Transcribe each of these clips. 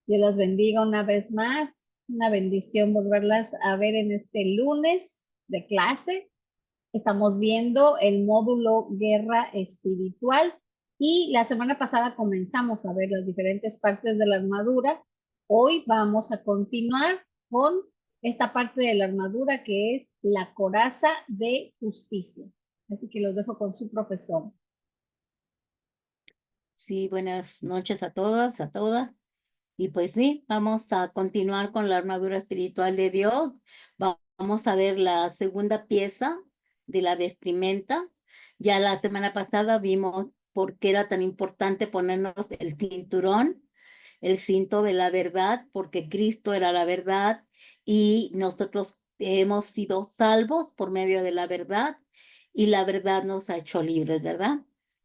Dios las bendiga una vez más. Una bendición volverlas a ver en este lunes de clase. Estamos viendo el módulo Guerra Espiritual y la semana pasada comenzamos a ver las diferentes partes de la armadura. Hoy vamos a continuar con esta parte de la armadura que es la coraza de justicia. Así que los dejo con su profesor. Sí, buenas noches a todas, a todas. Y pues sí, vamos a continuar con la armadura espiritual de Dios. Vamos a ver la segunda pieza de la vestimenta. Ya la semana pasada vimos por qué era tan importante ponernos el cinturón, el cinto de la verdad, porque Cristo era la verdad y nosotros hemos sido salvos por medio de la verdad y la verdad nos ha hecho libres, ¿verdad?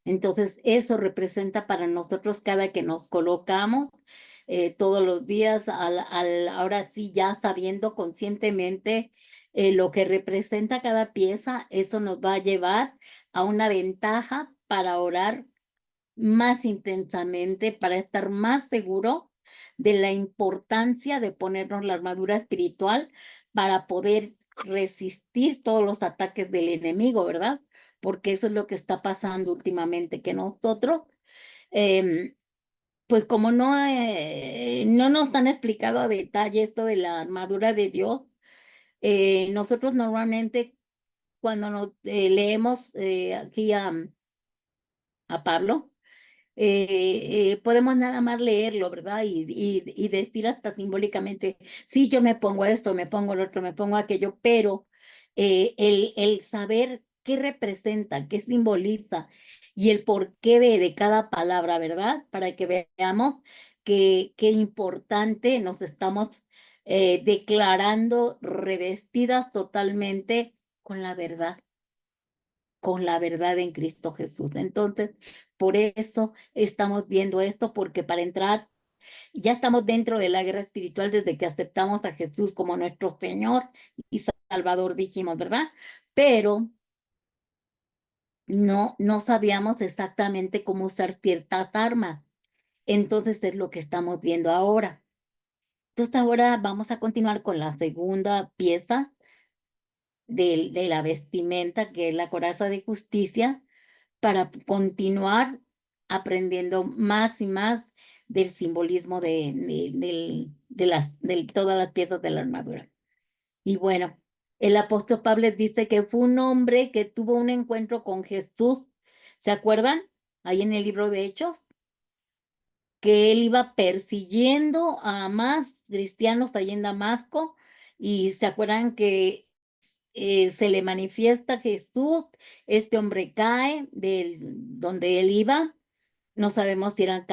Entonces, eso representa para nosotros cada que nos colocamos todos los días, ahora sí ya sabiendo conscientemente lo que representa cada pieza, eso nos va a llevar a una ventaja para orar más intensamente, para estar más seguro de la importancia de ponernos la armadura espiritual para poder resistir todos los ataques del enemigo, ¿verdad? Porque eso es lo que está pasando últimamente, que nosotros, em, pues como no nos han explicado a detalle esto de la armadura de Dios, nosotros normalmente cuando nos leemos aquí a Pablo, podemos nada más leerlo, ¿verdad? Y decir hasta simbólicamente, sí, yo me pongo esto, me pongo lo otro, me pongo aquello, pero el saber qué representa, qué simboliza y el porqué de cada palabra, ¿verdad? Para que veamos qué importante nos estamos declarando revestidas totalmente con la verdad en Cristo Jesús. Entonces, por eso estamos viendo esto, porque para entrar, ya estamos dentro de la guerra espiritual desde que aceptamos a Jesús como nuestro Señor y Salvador, dijimos, ¿verdad? Pero no sabíamos exactamente cómo usar ciertas armas. Entonces es lo que estamos viendo ahora. Entonces ahora vamos a continuar con la segunda pieza de la vestimenta, que es la coraza de justicia, para continuar aprendiendo más y más del simbolismo de todas las piezas de la armadura. Y bueno, el apóstol Pablo dice que fue un hombre que tuvo un encuentro con Jesús. ¿Se acuerdan? Ahí en el libro de Hechos, que él iba persiguiendo a más cristianos allí en Damasco, y se acuerdan que se le manifiesta a Jesús, este hombre cae donde él iba, no sabemos si eran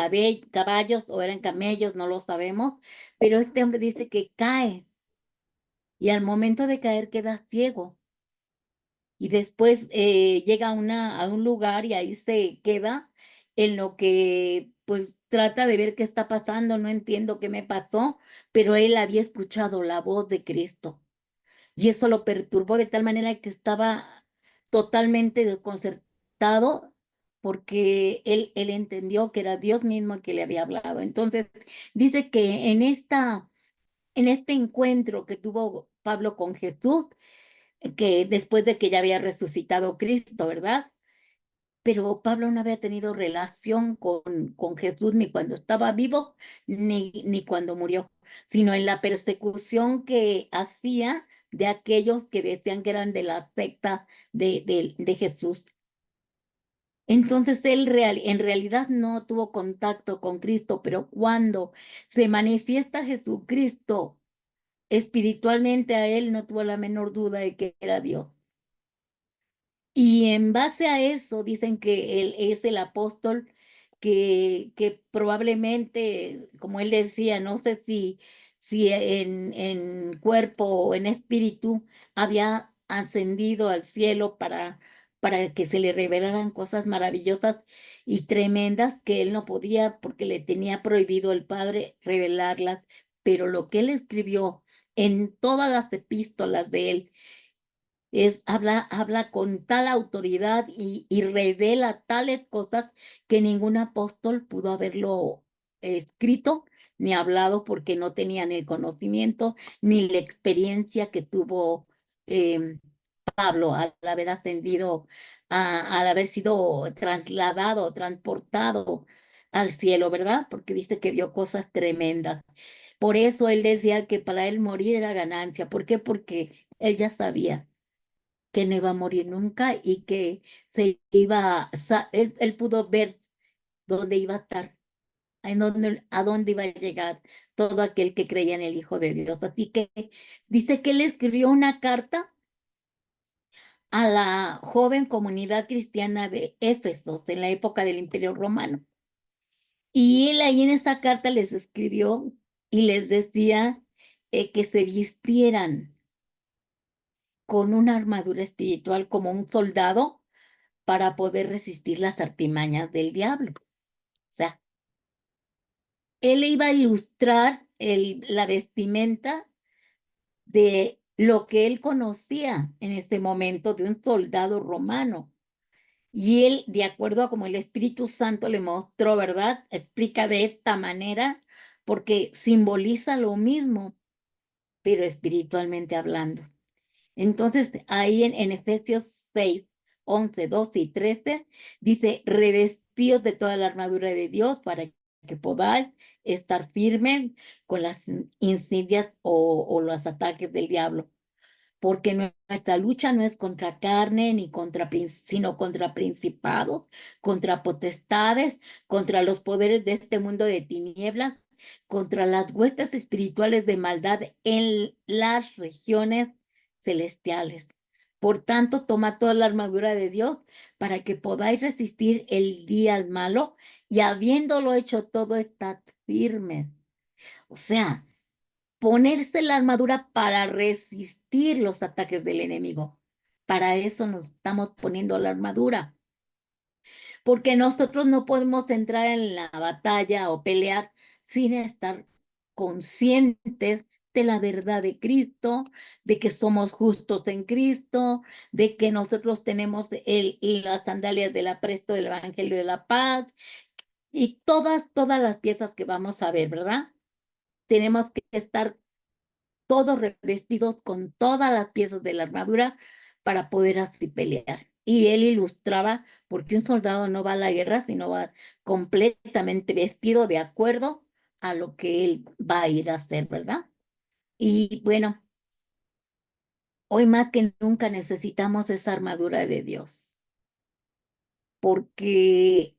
caballos o eran camellos, no lo sabemos, pero este hombre dice que cae y al momento de caer queda ciego y después llega a un lugar y ahí se queda en lo que pues trata de ver qué está pasando, no entiendo qué me pasó, pero él había escuchado la voz de Cristo. Y eso lo perturbó de tal manera que estaba totalmente desconcertado porque él entendió que era Dios mismo el que le había hablado. Entonces, dice que en este encuentro que tuvo Pablo con Jesús, que después de que ya había resucitado Cristo, ¿verdad? Pero Pablo no había tenido relación con Jesús ni cuando estaba vivo, ni cuando murió, sino en la persecución que hacía de aquellos que decían que eran de la secta de Jesús. Entonces en realidad no tuvo contacto con Cristo, pero cuando se manifiesta Jesucristo espiritualmente a él, no tuvo la menor duda de que era Dios. Y en base a eso dicen que él es el apóstol que probablemente, como él decía, no sé si en cuerpo o en espíritu había ascendido al cielo para que se le revelaran cosas maravillosas y tremendas que él no podía porque le tenía prohibido el Padre revelarlas, pero lo que él escribió en todas las epístolas de él habla con tal autoridad y revela tales cosas que ningún apóstol pudo haberlo escrito ni hablado porque no tenían el conocimiento ni la experiencia que tuvo Pablo al haber ascendido, al haber sido trasladado, transportado al cielo, ¿verdad? Porque dice que vio cosas tremendas. Por eso él decía que para él morir era ganancia. ¿Por qué? Porque él ya sabía que no iba a morir nunca y que se iba, él pudo ver dónde iba a estar, a dónde iba a llegar todo aquel que creía en el Hijo de Dios. Así que dice que él escribió una carta a la joven comunidad cristiana de Éfeso en la época del Imperio Romano. Y él ahí en esa carta les escribió y les decía que se vistieran con una armadura espiritual como un soldado para poder resistir las artimañas del diablo. O sea, él iba a ilustrar la vestimenta de lo que él conocía en ese momento de un soldado romano. Y él, de acuerdo a como el Espíritu Santo le mostró, ¿verdad? Explica de esta manera, porque simboliza lo mismo, pero espiritualmente hablando. Entonces, ahí en Efesios 6, 11, 12 y 13, dice, revestidos de toda la armadura de Dios para que podáis estar firmes con las insidias o los ataques del diablo. Porque nuestra lucha no es contra carne ni contra, sino contra principados, contra potestades, contra los poderes de este mundo de tinieblas, contra las huestes espirituales de maldad en las regiones celestiales. Por tanto, toma toda la armadura de Dios para que podáis resistir el día malo y habiéndolo hecho todo, estad firmes. O sea, ponerse la armadura para resistir los ataques del enemigo. Para eso nos estamos poniendo la armadura, porque nosotros no podemos entrar en la batalla o pelear sin estar conscientes de la verdad de Cristo, de que somos justos en Cristo, de que nosotros tenemos las sandalias del apresto del Evangelio de la Paz y todas las piezas que vamos a ver, ¿verdad? Tenemos que estar todos revestidos con todas las piezas de la armadura para poder así pelear. Y él ilustraba porque un soldado no va a la guerra, sino va completamente vestido de acuerdo a lo que él va a ir a hacer, ¿verdad? Y bueno, hoy más que nunca necesitamos esa armadura de Dios, porque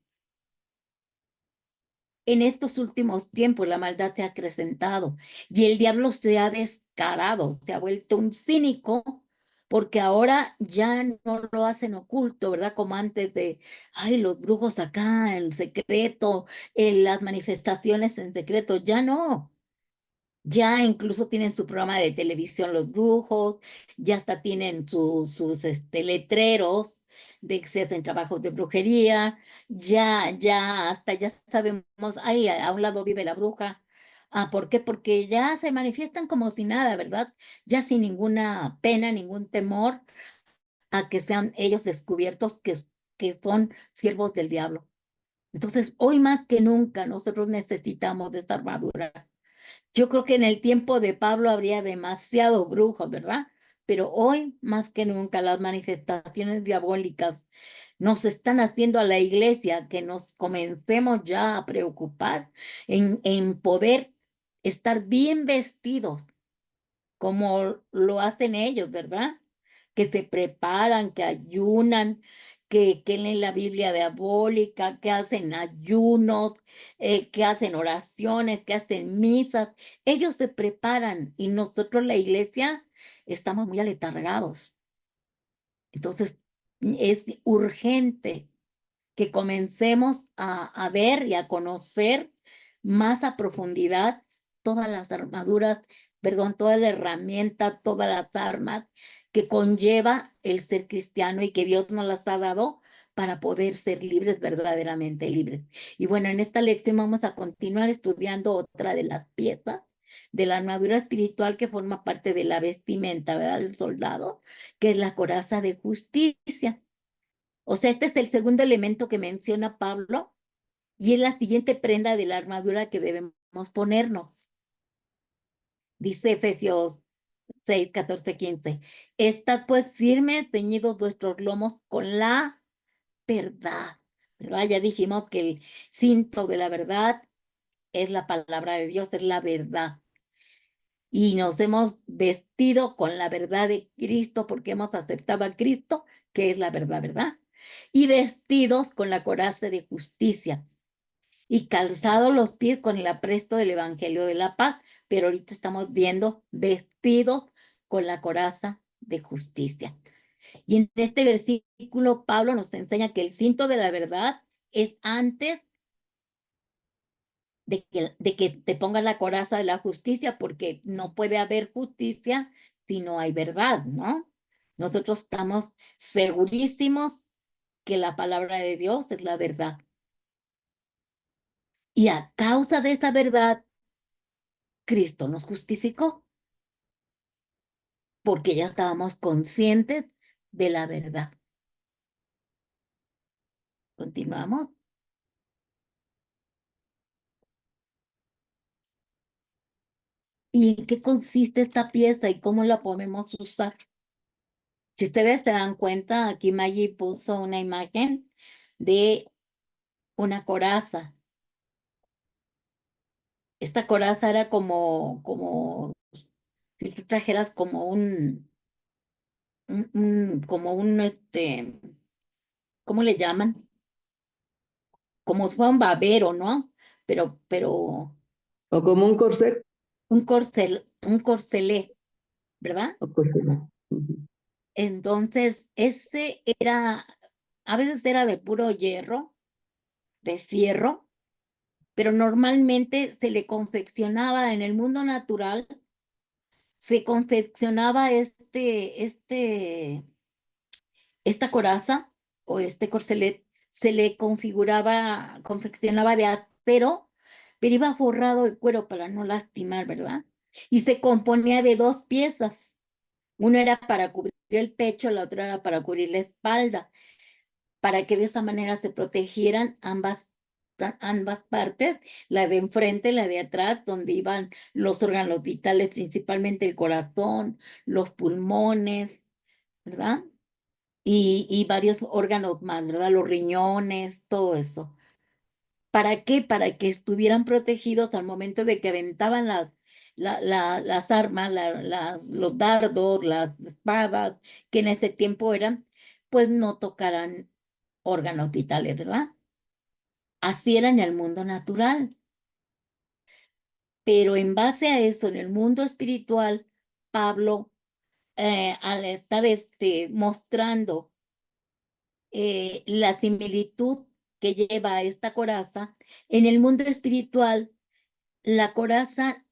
en estos últimos tiempos la maldad se ha acrecentado y el diablo se ha descarado, se ha vuelto un cínico, porque ahora ya no lo hacen oculto, ¿verdad? Como antes de, ay, los brujos acá en secreto, en las manifestaciones en secreto, ya no. Ya incluso tienen su programa de televisión los brujos, ya hasta tienen sus letreros de que se hacen trabajos de brujería, hasta ya sabemos, ay, a un lado vive la bruja. Ah, ¿por qué? Porque ya se manifiestan como si nada, ¿verdad? Ya sin ninguna pena, ningún temor a que sean ellos descubiertos que son siervos del diablo. Entonces, hoy más que nunca nosotros necesitamos de esta armadura. Yo creo que en el tiempo de Pablo habría demasiado brujos, ¿verdad? Pero hoy, más que nunca, las manifestaciones diabólicas nos están haciendo a la iglesia que nos comencemos ya a preocupar en poder estar bien vestidos como lo hacen ellos, ¿verdad? Que se preparan, que ayunan, que leen la Biblia diabólica, que hacen ayunos, que hacen oraciones, que hacen misas. Ellos se preparan y nosotros, la iglesia, estamos muy aletargados. Entonces, es urgente que comencemos a ver y a conocer más a profundidad todas las armaduras, perdón, toda la herramienta, todas las armas que conlleva el ser cristiano y que Dios nos las ha dado para poder ser libres, verdaderamente libres. Y bueno, en esta lección vamos a continuar estudiando otra de las piezas de la armadura espiritual que forma parte de la vestimenta, ¿verdad? Del soldado, que es la coraza de justicia. O sea, este es el segundo elemento que menciona Pablo Y es la siguiente prenda de la armadura que debemos ponernos. Dice Efesios 6, 14, 15. Estad pues firmes, ceñidos vuestros lomos con la verdad. ¿Verdad? Ya dijimos que el cinto de la verdad es la palabra de Dios, es la verdad. Y nos hemos vestido con la verdad de Cristo porque hemos aceptado a Cristo, que es la verdad, ¿verdad? Y vestidos con la coraza de justicia y calzados los pies con el apresto del Evangelio de la paz. Pero ahorita estamos viendo vestidos con la coraza de justicia. Y en este versículo, Pablo nos enseña que el cinto de la verdad es antes de que te pongas la coraza de la justicia, porque no puede haber justicia si no hay verdad, ¿no? Nosotros estamos segurísimos que la palabra de Dios es la verdad. Y a causa de esa verdad, Cristo nos justificó, porque ya estábamos conscientes de la verdad. Continuamos. ¿Y en qué consiste esta pieza y cómo la podemos usar? Si ustedes se dan cuenta, aquí Maggie puso una imagen de una coraza. Esta coraza era como si tú trajeras como como ¿cómo le llaman? Como si fuera un babero, ¿no? Pero O como un corset. un corcelé, ¿verdad? O corset. Ujú. Entonces, ese era, a veces era de puro hierro, de fierro, pero normalmente se le confeccionaba en el mundo natural, se confeccionaba esta coraza o este corcelet, se le confeccionaba de acero, pero iba forrado de cuero para no lastimar, ¿verdad? Y se componía de dos piezas. Una era para cubrir el pecho, la otra era para cubrir la espalda, para que de esa manera se protegieran ambas partes, la de enfrente, la de atrás, donde iban los órganos vitales, principalmente el corazón, los pulmones, ¿verdad? Y varios órganos más, ¿verdad? Los riñones, todo eso. ¿Para qué? Para que estuvieran protegidos al momento de que aventaban las armas, los dardos, las espadas, que en ese tiempo eran, pues no tocaran órganos vitales, ¿verdad? Así era en el mundo natural. Pero en base a eso, en el mundo espiritual, Pablo, al estar mostrando la similitud que lleva esta coraza, en el mundo espiritual, la coraza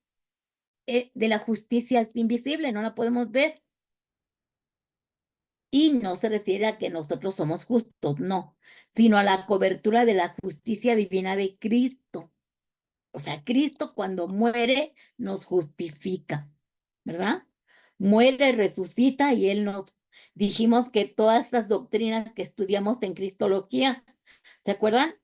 de la justicia es invisible, no la podemos ver. Y no se refiere a que nosotros somos justos, no, sino a la cobertura de la justicia divina de Cristo. O sea, Cristo cuando muere nos justifica, ¿verdad? Muere, resucita y Él nos... Dijimos que todas estas doctrinas que estudiamos en Cristología, ¿se acuerdan?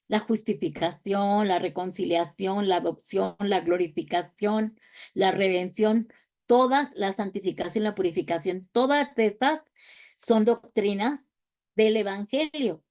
La justificación, la reconciliación, la adopción, la glorificación, la redención, todas, la santificación, la purificación, todas estas son doctrinas del Evangelio.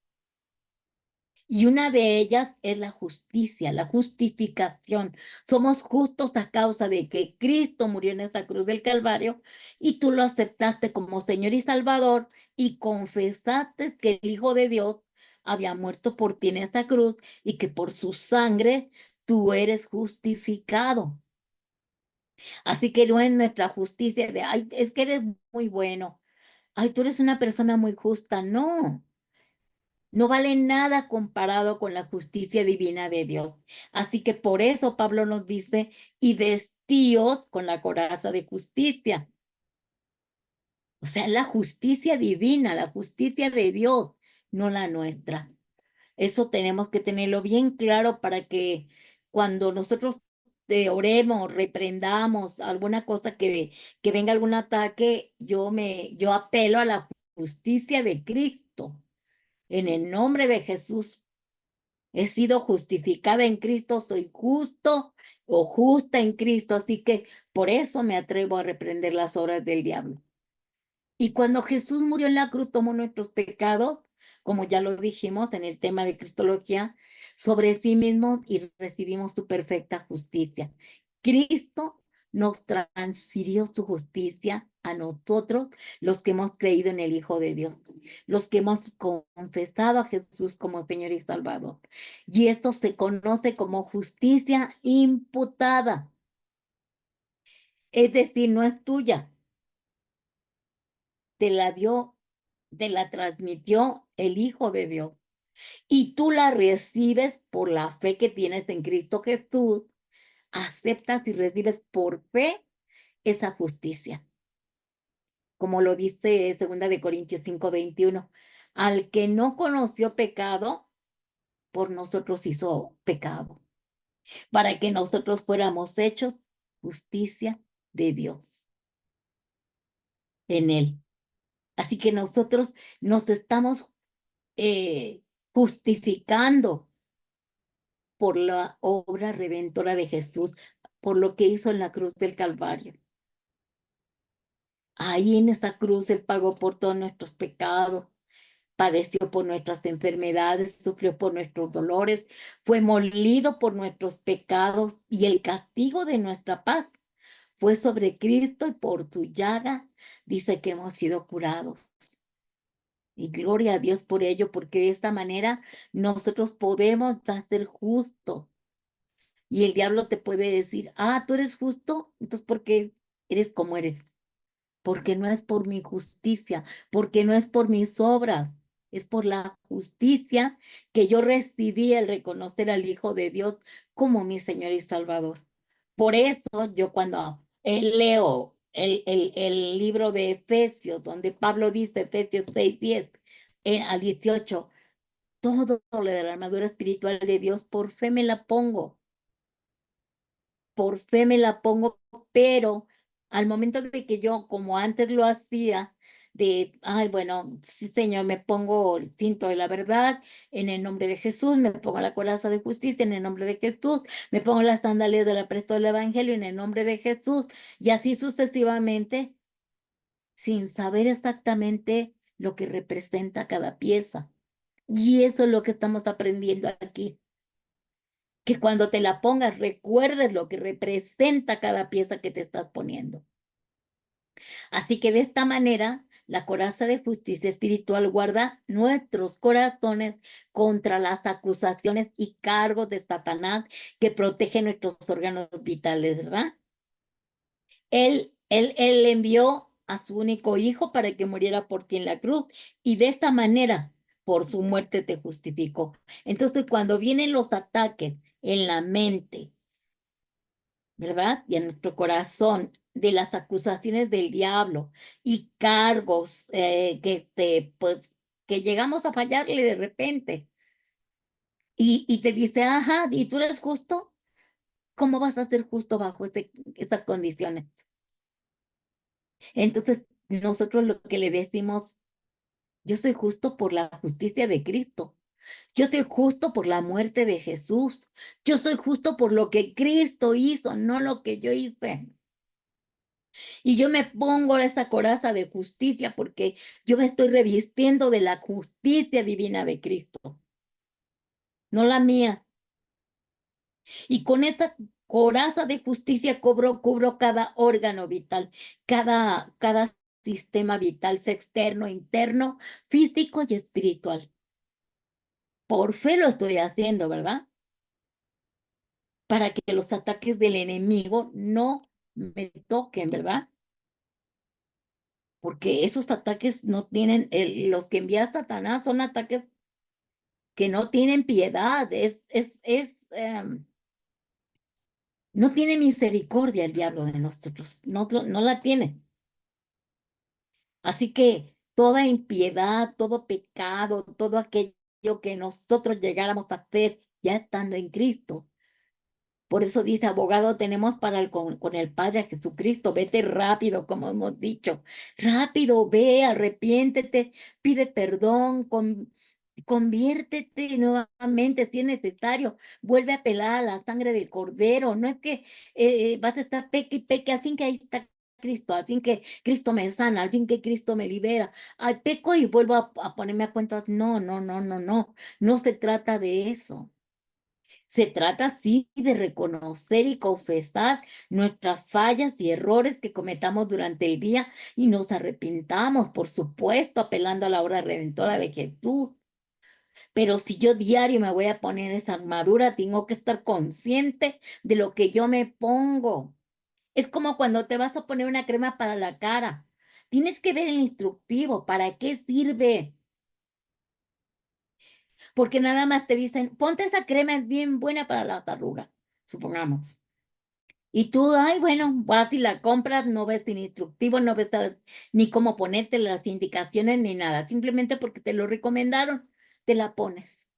Y una de ellas es la justicia, la justificación. Somos justos a causa de que Cristo murió en esta cruz del Calvario y tú lo aceptaste como Señor y Salvador y confesaste que el Hijo de Dios había muerto por ti en esta cruz y que por su sangre tú eres justificado. Así que no es nuestra justicia de, ay, es que eres muy bueno. Ay, tú eres una persona muy justa. No. No vale nada comparado con la justicia divina de Dios. Así que por eso Pablo nos dice, y vestíos con la coraza de justicia. O sea, la justicia divina, la justicia de Dios, no la nuestra. Eso tenemos que tenerlo bien claro para que cuando nosotros oremos, reprendamos alguna cosa que venga algún ataque, yo apelo a la justicia de Cristo. En el nombre de Jesús, He sido justificada en Cristo, soy justo o justa en Cristo, así que por eso me atrevo a reprender las obras del diablo. Y cuando Jesús murió en la cruz, tomó nuestros pecados, como ya lo dijimos en el tema de Cristología, sobre sí mismo y recibimos su perfecta justicia. Cristo nos transfirió su justicia a nosotros, los que hemos creído en el Hijo de Dios, los que hemos confesado a Jesús como Señor y Salvador. Y esto se conoce como justicia imputada. Es decir, no es tuya, te la dio, te la transmitió el Hijo de Dios. Y tú la recibes por la fe que tienes en Cristo Jesús, aceptas y recibes por fe esa justicia. Como lo dice 2 Corintios 5:21, al que no conoció pecado, por nosotros hizo pecado, para que nosotros fuéramos hechos justicia de Dios en él. Así que nosotros nos estamos justificando por la obra redentora de Jesús, por lo que hizo en la cruz del Calvario. Ahí en esa cruz Él pagó por todos nuestros pecados, padeció por nuestras enfermedades, sufrió por nuestros dolores, fue molido por nuestros pecados y el castigo de nuestra paz fue sobre Cristo y por su llaga dice que hemos sido curados. Y gloria a Dios por ello, porque de esta manera nosotros podemos ser justos. Y el diablo te puede decir, ah, tú eres justo, entonces ¿por qué eres como eres? Porque no es por mi justicia, porque no es por mis obras, es por la justicia que yo recibí al reconocer al Hijo de Dios como mi Señor y Salvador. Por eso yo cuando leo el libro de Efesios, donde Pablo dice, Efesios 6:10 al 18, todo lo de la armadura espiritual de Dios, por fe me la pongo. Por fe me la pongo, pero al momento de que yo, como antes lo hacía, de, ay, bueno, sí, Señor, me pongo el cinto de la verdad en el nombre de Jesús, me pongo la coraza de justicia en el nombre de Jesús, me pongo las sandalias del apresto del Evangelio en el nombre de Jesús, y así sucesivamente, sin saber exactamente lo que representa cada pieza. Y eso es lo que estamos aprendiendo aquí. Que cuando te la pongas recuerdes lo que representa cada pieza que te estás poniendo. Así que de esta manera, la coraza de justicia espiritual guarda nuestros corazones contra las acusaciones y cargos de Satanás que protege nuestros órganos vitales, ¿verdad? Él envió a su único hijo para que muriera por ti en la cruz y de esta manera, por su muerte te justificó. Entonces, cuando vienen los ataques en la mente, ¿verdad? Y en nuestro corazón de las acusaciones del diablo y cargos pues, que llegamos a fallarle de repente. Y te dice, ajá, ¿y tú eres justo? ¿Cómo vas a ser justo bajo esas condiciones? Entonces, nosotros lo que le decimos, yo soy justo por la justicia de Cristo. Yo soy justo por la muerte de Jesús. Yo soy justo por lo que Cristo hizo, no lo que yo hice. Y yo me pongo esa coraza de justicia porque yo me estoy revistiendo de la justicia divina de Cristo, no la mía. Y con esa coraza de justicia cubro cada órgano vital, cada sistema vital, sea externo, interno, físico y espiritual. Por fe lo estoy haciendo, ¿verdad? Para que los ataques del enemigo no me toquen, ¿verdad? Porque esos ataques no tienen, los que envía Satanás son ataques que no tienen piedad, no tiene misericordia el diablo de nosotros, no la tiene. Así que toda impiedad, todo pecado, todo aquello que nosotros llegáramos a hacer ya estando en Cristo. Por eso dice, abogado tenemos con el Padre Jesucristo, vete rápido, como hemos dicho, rápido, ve, arrepiéntete, pide perdón, Conviértete nuevamente si es necesario. Vuelve a apelar a la sangre del Cordero. No es que vas a estar peque y peque, al fin que ahí está Cristo, al fin que Cristo me sana, al fin que Cristo me libera. Al peco y vuelvo a ponerme a cuentas. No, no, no, no, no. No se trata de eso. Se trata sí de reconocer y confesar nuestras fallas y errores que cometamos durante el día y nos arrepintamos, por supuesto, apelando a la obra redentora de Jesús. Pero si yo diario me voy a poner esa armadura, tengo que estar consciente de lo que yo me pongo. Es como cuando te vas a poner una crema para la cara. Tienes que ver el instructivo, ¿para qué sirve? Porque nada más te dicen, ponte esa crema, es bien buena para las arrugas, supongamos. Y tú, ay, bueno, vas y la compras, no ves el instructivo, no ves ni cómo ponerte las indicaciones ni nada, simplemente porque te lo recomendaron, te la pones.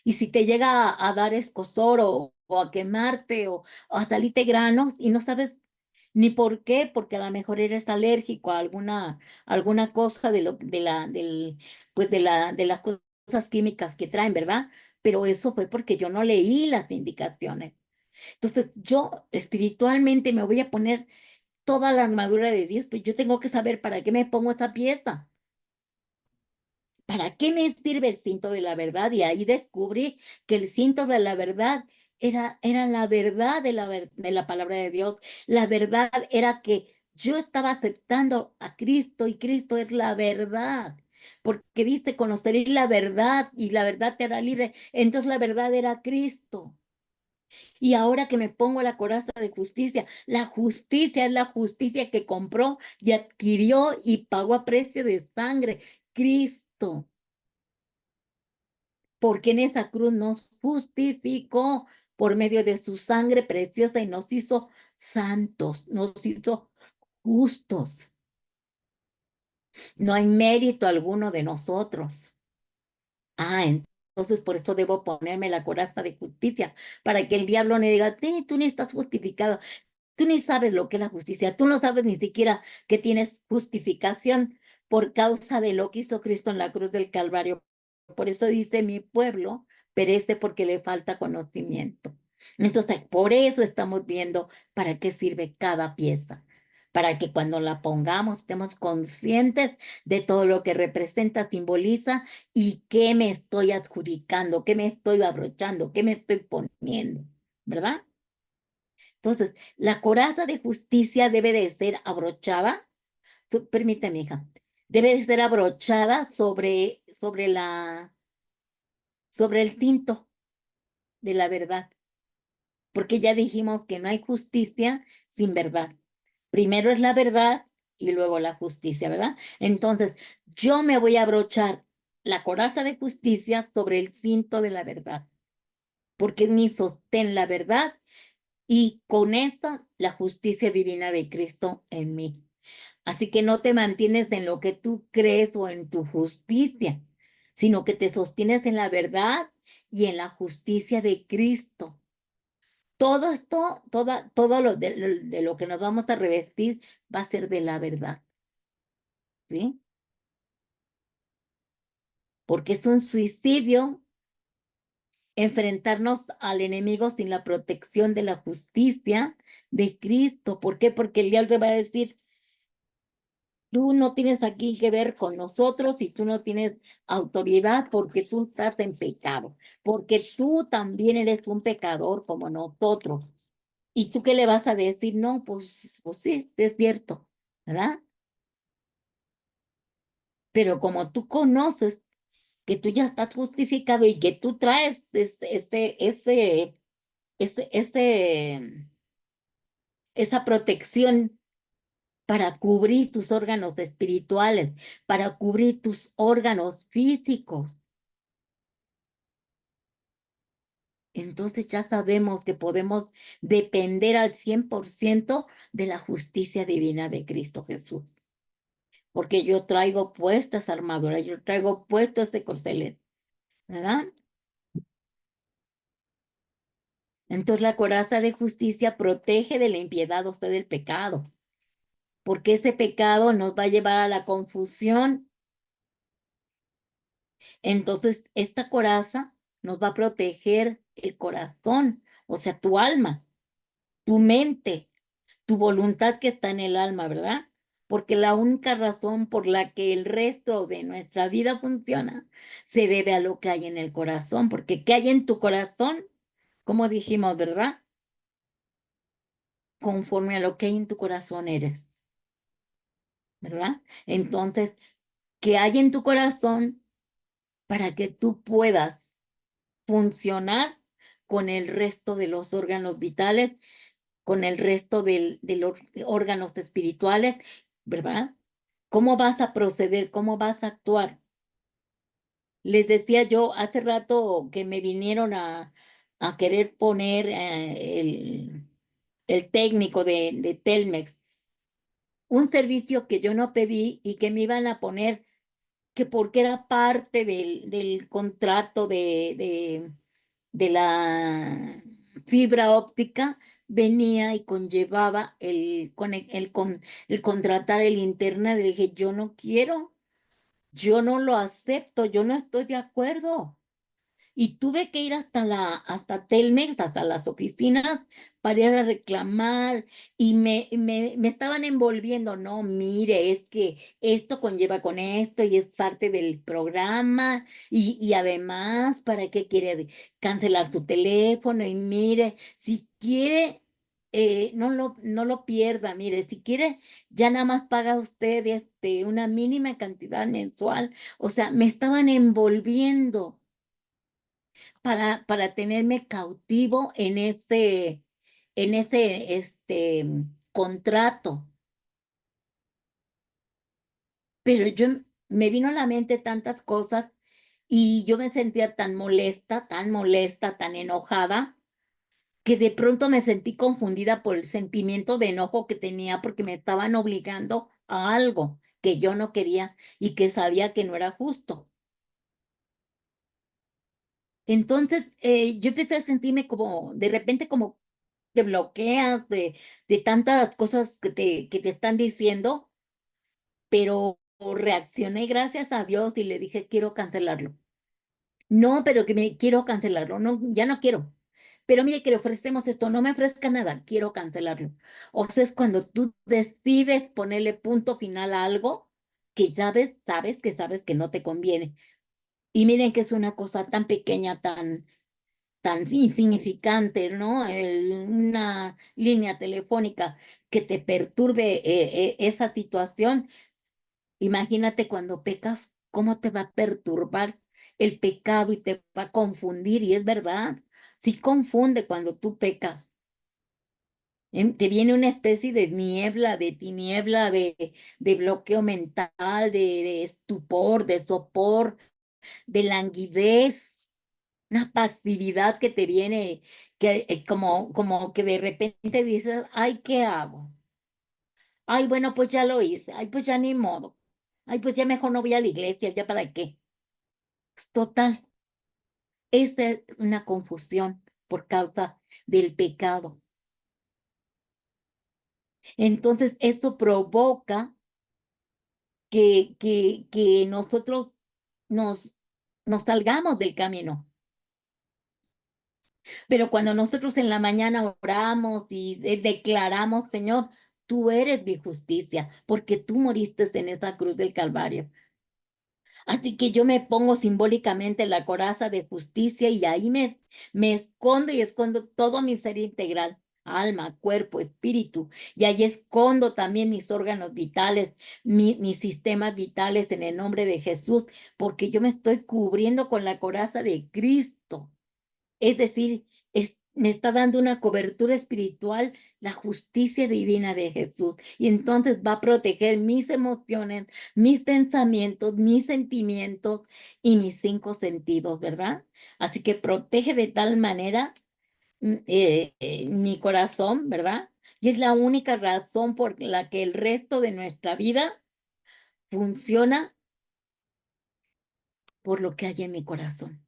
Y si te llega a dar escozor o a quemarte o a salirte granos y no sabes ni por qué, porque a lo mejor eres alérgico a alguna cosa pues de las cosas químicas que traen, ¿verdad? Pero eso fue porque yo no leí las indicaciones. Entonces, yo espiritualmente me voy a poner toda la armadura de Dios, pues yo tengo que saber para qué me pongo esta pieza. ¿Para qué me sirve el cinto de la verdad? Y ahí descubrí que el cinto de la verdad era la verdad de la palabra de Dios. La verdad era que yo estaba aceptando a Cristo y Cristo es la verdad. Porque dice, conoceréis la verdad y la verdad te hará libre. Entonces la verdad era Cristo. Y ahora que me pongo la coraza de justicia, la justicia es la justicia que compró y adquirió y pagó a precio de sangre. Cristo, porque en esa cruz nos justificó por medio de su sangre preciosa y nos hizo santos, nos hizo justos. No hay mérito alguno de nosotros. Entonces por eso debo ponerme la coraza de justicia, para que el diablo no diga, tú ni estás justificado, tú ni sabes lo que es la justicia, tú no sabes ni siquiera que tienes justificación por causa de lo que hizo Cristo en la cruz del Calvario. Por eso dice, mi pueblo perece porque le falta conocimiento. Entonces, por eso estamos viendo para qué sirve cada pieza, para que cuando la pongamos estemos conscientes de todo lo que representa, simboliza y qué me estoy adjudicando, qué me estoy abrochando, qué me estoy poniendo, ¿verdad? Entonces, la coraza de justicia debe de ser abrochada, permíteme, hija, debe de ser abrochada sobre el cinto de la verdad, porque ya dijimos que no hay justicia sin verdad. Primero es la verdad y luego la justicia, ¿verdad? Entonces, yo me voy a abrochar la coraza de justicia sobre el cinto de la verdad, porque es mi sostén la verdad y con eso la justicia divina de Cristo en mí. Así que no te mantienes en lo que tú crees o en tu justicia, sino que te sostienes en la verdad y en la justicia de Cristo. Todo esto, todo de lo que nos vamos a revestir va a ser de la verdad, ¿sí? Porque es un suicidio enfrentarnos al enemigo sin la protección de la justicia de Cristo. ¿Por qué? Porque el diablo te va a decir, tú no tienes aquí que ver con nosotros y tú no tienes autoridad porque tú estás en pecado, porque tú también eres un pecador como nosotros. ¿Y tú qué le vas a decir? No, pues sí, es cierto, ¿verdad? Pero como tú conoces que tú ya estás justificado y que tú traes ese, esa protección para cubrir tus órganos espirituales, para cubrir tus órganos físicos. Entonces ya sabemos que podemos depender al 100% de la justicia divina de Cristo Jesús. Porque yo traigo puesta esa armadura, yo traigo puesto este corcelet, ¿verdad? Entonces la coraza de justicia protege de la impiedad, usted del pecado, porque ese pecado nos va a llevar a la confusión. Entonces, esta coraza nos va a proteger el corazón, o sea, tu alma, tu mente, tu voluntad que está en el alma, ¿verdad? Porque la única razón por la que el resto de nuestra vida funciona se debe a lo que hay en el corazón, porque ¿qué hay en tu corazón? Como dijimos, ¿verdad? Conforme a lo que hay en tu corazón eres, ¿verdad? Entonces, ¿qué hay en tu corazón para que tú puedas funcionar con el resto de los órganos vitales, con el resto de los órganos espirituales, ¿verdad? ¿Cómo vas a proceder? ¿Cómo vas a actuar? Les decía yo hace rato que me vinieron a querer poner el técnico de Telmex, un servicio que yo no pedí y que me iban a poner que porque era parte del contrato de la fibra óptica, venía y conllevaba el contratar el internet. Le dije, yo no quiero, yo no lo acepto, yo no estoy de acuerdo. Y tuve que ir hasta Telmex, hasta las oficinas, para ir a reclamar, y me estaban envolviendo. No, mire, es que esto conlleva con esto y es parte del programa, y además, ¿para qué quiere cancelar su teléfono? Y mire, si quiere, no lo pierda. Mire, si quiere, ya nada más paga usted una mínima cantidad mensual. O sea, me estaban envolviendo para tenerme cautivo en ese contrato. Pero me vino a la mente tantas cosas y yo me sentía tan molesta, tan enojada, que de pronto me sentí confundida por el sentimiento de enojo que tenía porque me estaban obligando a algo que yo no quería y que sabía que no era justo. Entonces, yo empecé a sentirme como, de repente, como te bloqueas de tantas cosas que te están diciendo, pero reaccioné gracias a Dios y le dije, quiero cancelarlo. No, pero que me quiero cancelarlo. No, ya no quiero. Pero mire que le ofrecemos esto, no me ofrezca nada, quiero cancelarlo. O sea, es cuando tú decides ponerle punto final a algo que sabes que no te conviene. Y miren que es una cosa tan pequeña, tan insignificante, ¿no? Una línea telefónica que te perturbe esa situación. Imagínate cuando pecas, cómo te va a perturbar el pecado y te va a confundir. Y es verdad, sí confunde cuando tú pecas. Te viene una especie de niebla, de tiniebla, de bloqueo mental, de estupor, de sopor, de languidez, una pasividad que te viene, que como que de repente dices, ay, ¿qué hago? Ay, bueno, pues ya lo hice, ay, pues ya ni modo, ay, pues ya mejor no voy a la iglesia, ya para qué. Pues, total, esa es una confusión por causa del pecado. Entonces, eso provoca que nosotros nos, nos salgamos del camino. Pero cuando nosotros en la mañana oramos y declaramos, Señor, tú eres mi justicia, porque tú moriste en esa cruz del Calvario. Así que yo me pongo simbólicamente la coraza de justicia y ahí me escondo y escondo todo mi ser integral, alma, cuerpo, espíritu. Y ahí escondo también mis órganos vitales, mis sistemas vitales en el nombre de Jesús, porque yo me estoy cubriendo con la coraza de Cristo. Es decir, me está dando una cobertura espiritual, la justicia divina de Jesús. Y entonces va a proteger mis emociones, mis pensamientos, mis sentimientos y mis 5 sentidos, ¿verdad? Así que protege de tal manera mi corazón, ¿verdad? Y es la única razón por la que el resto de nuestra vida funciona por lo que hay en mi corazón.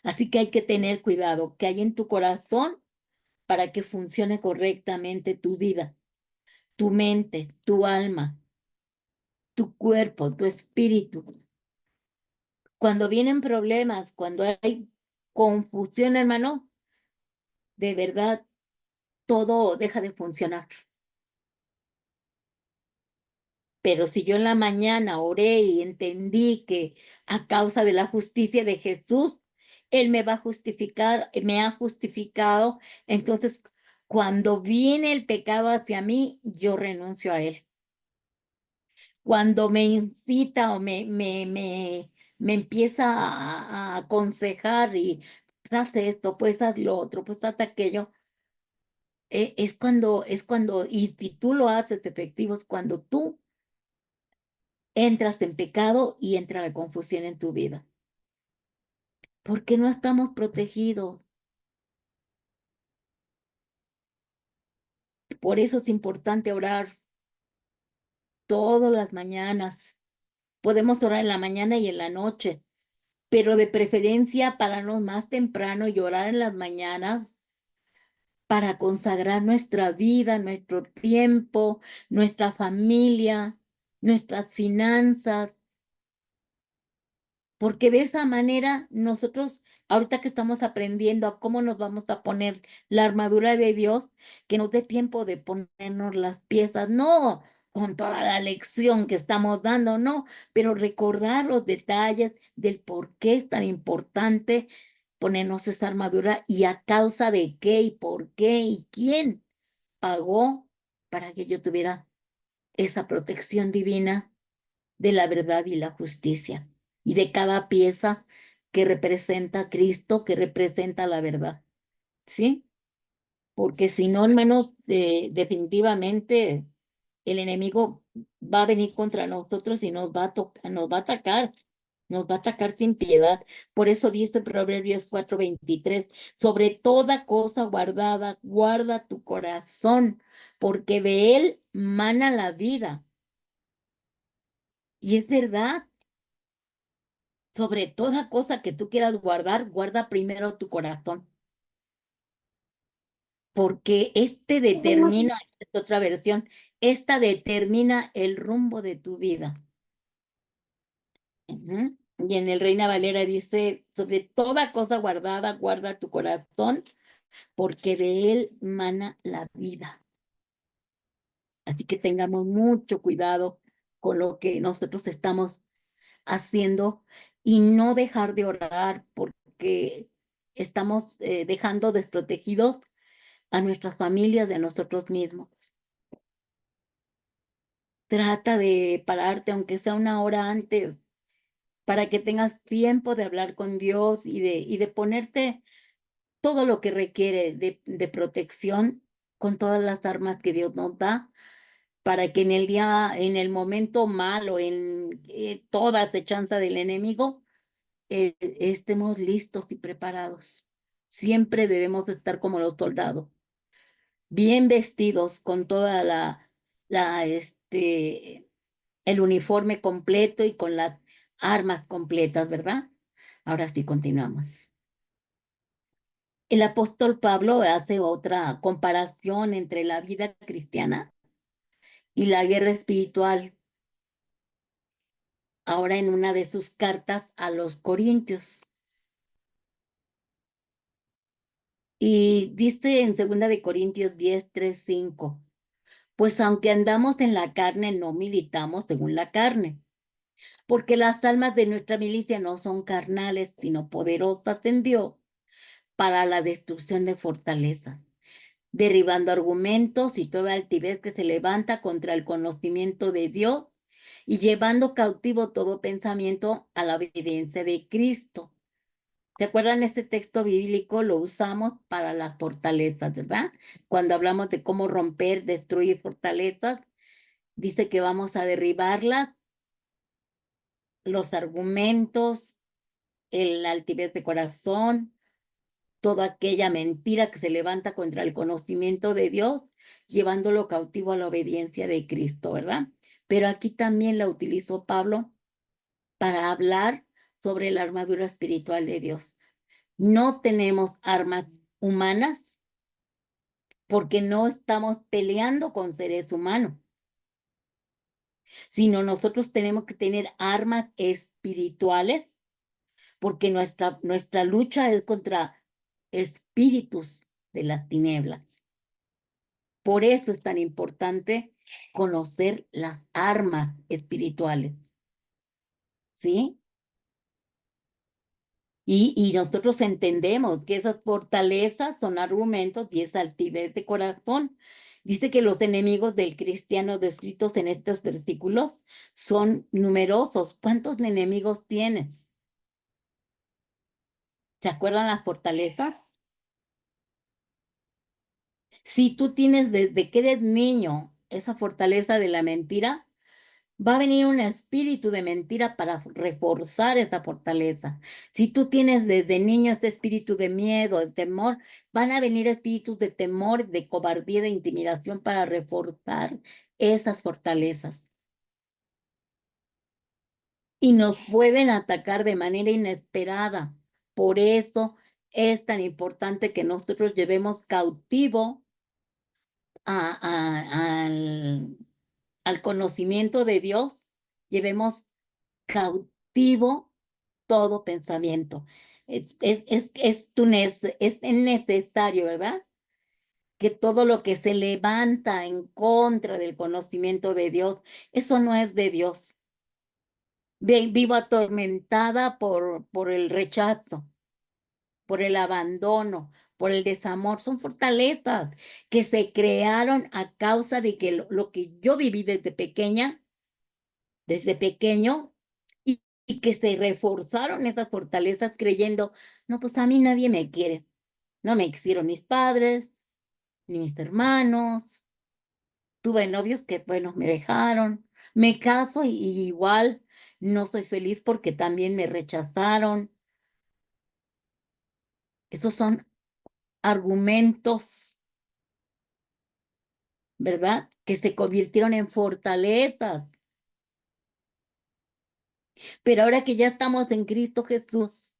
Así que hay que tener cuidado, que hay en tu corazón para que funcione correctamente tu vida, tu mente, tu alma, tu cuerpo, tu espíritu. Cuando vienen problemas, cuando hay confusión, hermano, de verdad, todo deja de funcionar. Pero si yo en la mañana oré y entendí que a causa de la justicia de Jesús, Él me va a justificar, me ha justificado, entonces cuando viene el pecado hacia mí, yo renuncio a él. Cuando me incita o me empieza a aconsejar y pues haz esto, pues haz lo otro, pues haz aquello, es cuando, y si tú lo haces efectivo, es cuando tú entras en pecado y entra la confusión en tu vida. Porque no estamos protegidos. Por eso es importante orar todas las mañanas. Podemos orar en la mañana y en la noche, pero de preferencia pararnos más temprano y orar en las mañanas para consagrar nuestra vida, nuestro tiempo, nuestra familia, nuestras finanzas, porque de esa manera nosotros, ahorita que estamos aprendiendo a cómo nos vamos a poner la armadura de Dios, que nos dé tiempo de ponernos las piezas, no con toda la lección que estamos dando, no, pero recordar los detalles del por qué es tan importante ponernos esa armadura y a causa de qué y por qué y quién pagó para que yo tuviera esa protección divina de la verdad y la justicia, y de cada pieza que representa a Cristo, que representa la verdad, ¿sí? Porque si no, hermanos, definitivamente el enemigo va a venir contra nosotros y nos va a atacar. Nos va a atacar sin piedad. Por eso dice Proverbios 4:23, sobre toda cosa guardada, guarda tu corazón, porque de él mana la vida. Y es verdad, sobre toda cosa que tú quieras guardar, guarda primero tu corazón, porque determina, esta es otra versión, esta determina el rumbo de tu vida. Ujú. Y en el Reina Valera dice, sobre toda cosa guardada, guarda tu corazón, porque de él mana la vida. Así que tengamos mucho cuidado con lo que nosotros estamos haciendo y no dejar de orar porque estamos dejando desprotegidos a nuestras familias y a nosotros mismos. Trata de pararte, aunque sea una hora antes, para que tengas tiempo de hablar con Dios y de ponerte todo lo que requiere de protección con todas las armas que Dios nos da, para que en el día, en el momento malo, en toda acechanza del enemigo, estemos listos y preparados. Siempre debemos estar como los soldados, bien vestidos con toda el uniforme completo y con las armas completas, ¿verdad? Ahora sí continuamos. El apóstol Pablo hace otra comparación entre la vida cristiana y la guerra espiritual, ahora en una de sus cartas a los Corintios. Y dice en 2 Corintios 10:3-5, pues aunque andamos en la carne, no militamos según la carne, porque las almas de nuestra milicia no son carnales, sino poderosas en Dios para la destrucción de fortalezas, derribando argumentos y toda altivez que se levanta contra el conocimiento de Dios y llevando cautivo todo pensamiento a la obediencia de Cristo. ¿Se acuerdan? Este texto bíblico lo usamos para las fortalezas, ¿verdad? Cuando hablamos de cómo romper, destruir fortalezas, dice que vamos a derribarlas, los argumentos, el altivez de corazón, toda aquella mentira que se levanta contra el conocimiento de Dios, llevándolo cautivo a la obediencia de Cristo, ¿verdad? Pero aquí también la utilizó Pablo para hablar sobre la armadura espiritual de Dios. No tenemos armas humanas porque no estamos peleando con seres humanos, sino nosotros tenemos que tener armas espirituales porque nuestra lucha es contra espíritus de las tinieblas. Por eso es tan importante conocer las armas espirituales, ¿sí? Y nosotros entendemos que esas fortalezas son argumentos y es altivez de corazón. Dice que los enemigos del cristiano descritos en estos versículos son numerosos. ¿Cuántos enemigos tienes? ¿Se acuerdan las fortalezas? Si tú tienes desde que eres niño esa fortaleza de la mentira, va a venir un espíritu de mentira para reforzar esa fortaleza. Si tú tienes desde niño este espíritu de miedo, de temor, van a venir espíritus de temor, de cobardía, de intimidación para reforzar esas fortalezas. Y nos pueden atacar de manera inesperada. Por eso es tan importante que nosotros llevemos cautivo al conocimiento de Dios, llevemos cautivo todo pensamiento. Es necesario, ¿verdad? Que todo lo que se levanta en contra del conocimiento de Dios, eso no es de Dios. Vivo atormentada por el rechazo, por el abandono, por el desamor. Son fortalezas que se crearon a causa de que lo que yo viví desde pequeño, y que se reforzaron esas fortalezas creyendo, no, pues a mí nadie me quiere. No me quisieron mis padres, ni mis hermanos. Tuve novios que, bueno, me dejaron. Me caso y igual no soy feliz porque también me rechazaron. Esos son argumentos, ¿verdad? Que se convirtieron en fortalezas. Pero ahora que ya estamos en Cristo Jesús,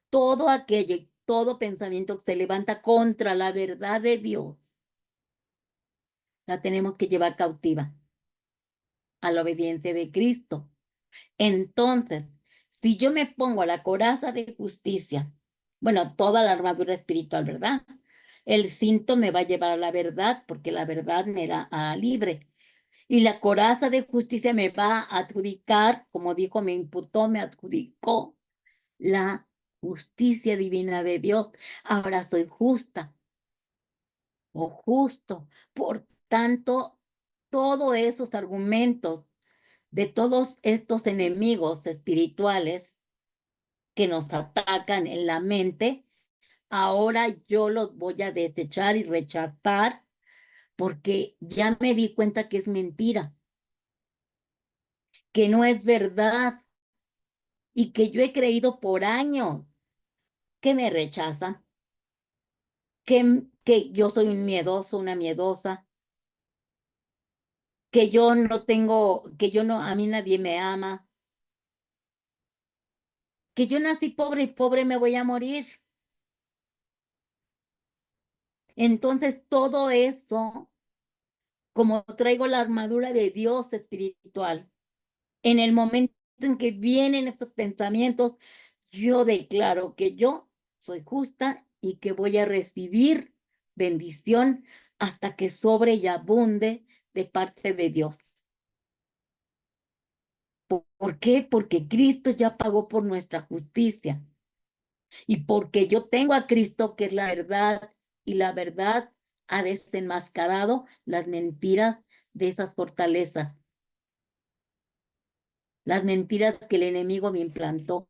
todo aquello, todo pensamiento que se levanta contra la verdad de Dios, la tenemos que llevar cautiva a la obediencia de Cristo. Entonces, si yo me pongo la coraza de justicia, bueno, toda la armadura espiritual, ¿verdad? El cinto me va a llevar a la verdad, porque la verdad me hará libre. Y la coraza de justicia me va a adjudicar, como dijo, me imputó, me adjudicó la justicia divina de Dios. Ahora soy justa o justo. Por tanto, todos esos argumentos de todos estos enemigos espirituales que nos atacan en la mente, ahora yo los voy a desechar y rechazar porque ya me di cuenta que es mentira, que no es verdad y que yo he creído por años que me rechazan, que yo soy un miedoso, una miedosa, que yo no tengo, que yo no, a mí nadie me ama, que yo nací pobre y pobre me voy a morir. Entonces todo eso, como traigo la armadura de Dios espiritual, en el momento en que vienen esos pensamientos, yo declaro que yo soy justa y que voy a recibir bendición hasta que sobre y abunde de parte de Dios. ¿Por qué? Porque Cristo ya pagó por nuestra justicia y porque yo tengo a Cristo que es la verdad y la verdad ha desenmascarado las mentiras de esas fortalezas, las mentiras que el enemigo me implantó.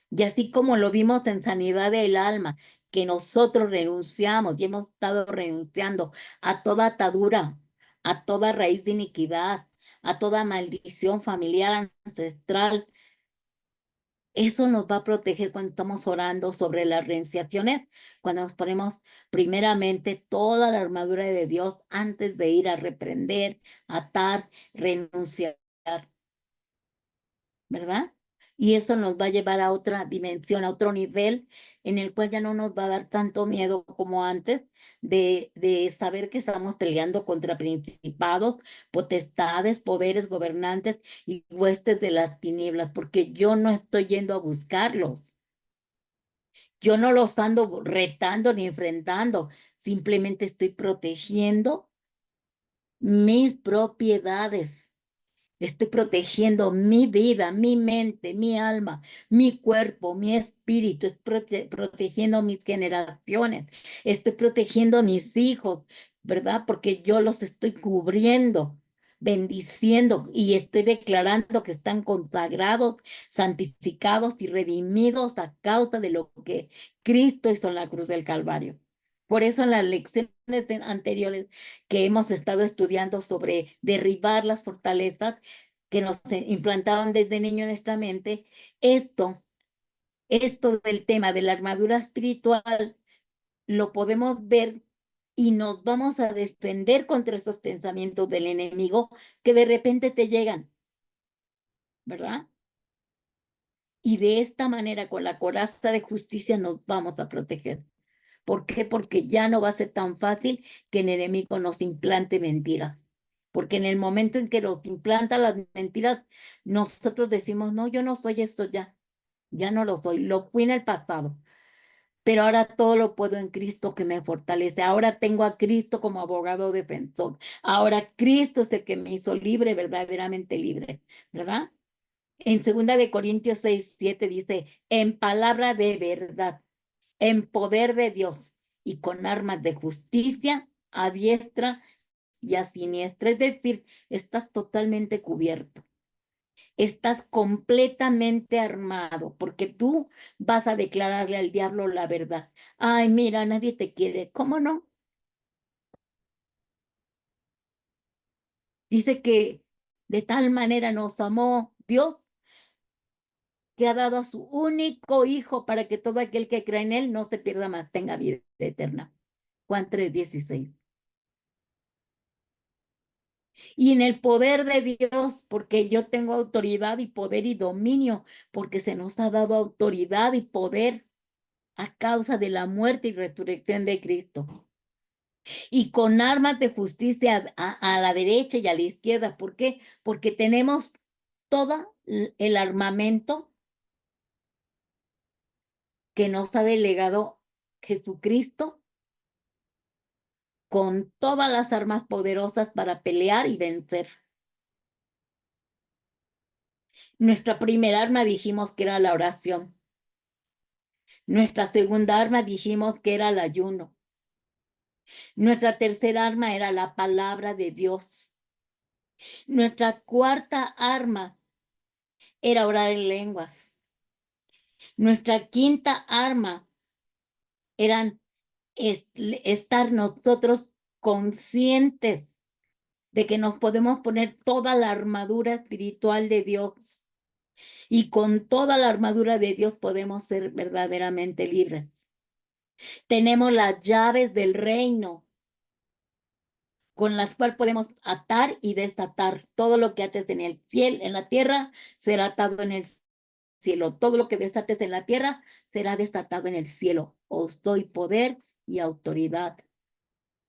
Y así como lo vimos en sanidad del alma, que nosotros renunciamos y hemos estado renunciando a toda atadura, a toda raíz de iniquidad, a toda maldición familiar ancestral. Eso nos va a proteger cuando estamos orando sobre las renunciaciones, cuando nos ponemos primeramente toda la armadura de Dios antes de ir a reprender, atar, renunciar, ¿verdad? Y eso nos va a llevar a otra dimensión, a otro nivel, en el cual ya no nos va a dar tanto miedo como antes de saber que estamos peleando contra principados, potestades, poderes, gobernantes y huestes de las tinieblas, porque yo no estoy yendo a buscarlos. Yo no los ando retando ni enfrentando, simplemente estoy protegiendo mis propiedades. Estoy protegiendo mi vida, mi mente, mi alma, mi cuerpo, mi espíritu. Estoy protegiendo mis generaciones. Estoy protegiendo a mis hijos, ¿verdad? Porque yo los estoy cubriendo, bendiciendo y estoy declarando que están consagrados, santificados y redimidos a causa de lo que Cristo hizo en la cruz del Calvario. Por eso en las lecciones anteriores que hemos estado estudiando sobre derribar las fortalezas que nos implantaban desde niño en nuestra mente, esto del tema de la armadura espiritual, lo podemos ver y nos vamos a defender contra estos pensamientos del enemigo que de repente te llegan, ¿verdad? Y de esta manera, con la coraza de justicia, nos vamos a proteger. ¿Por qué? Porque ya no va a ser tan fácil que el enemigo nos implante mentiras. Porque en el momento en que nos implanta las mentiras, nosotros decimos, no, yo no soy esto ya. Ya no lo soy, lo fui en el pasado. Pero ahora todo lo puedo en Cristo que me fortalece. Ahora tengo a Cristo como abogado defensor. Ahora Cristo es el que me hizo libre, verdaderamente libre, ¿verdad? En 2 Corintios 6:7 dice, en palabra de verdad, en poder de Dios y con armas de justicia a diestra y a siniestra. Es decir, estás totalmente cubierto. Estás completamente armado porque tú vas a declararle al diablo la verdad. Ay, mira, nadie te quiere. ¿Cómo no? Dice que de tal manera nos amó Dios que ha dado a su único hijo para que todo aquel que cree en él no se pierda más, tenga vida eterna. Juan 3:16. Y en el poder de Dios, porque yo tengo autoridad y poder y dominio, porque se nos ha dado autoridad y poder a causa de la muerte y resurrección de Cristo. Y con armas de justicia a la derecha y a la izquierda. ¿Por qué? Porque tenemos todo el armamento que nos ha delegado Jesucristo con todas las armas poderosas para pelear y vencer. Nuestra primera arma dijimos que era la oración. Nuestra segunda arma dijimos que era el ayuno. Nuestra tercera arma era la palabra de Dios. Nuestra cuarta arma era orar en lenguas. Nuestra quinta arma eran estar nosotros conscientes de que nos podemos poner toda la armadura espiritual de Dios. Y con toda la armadura de Dios podemos ser verdaderamente libres. Tenemos las llaves del reino con las cuales podemos atar y desatar. Todo lo que ates en el cielo, en la tierra, será atado en el cielo. Todo lo que desates en la tierra será desatado en el cielo. Os doy poder y autoridad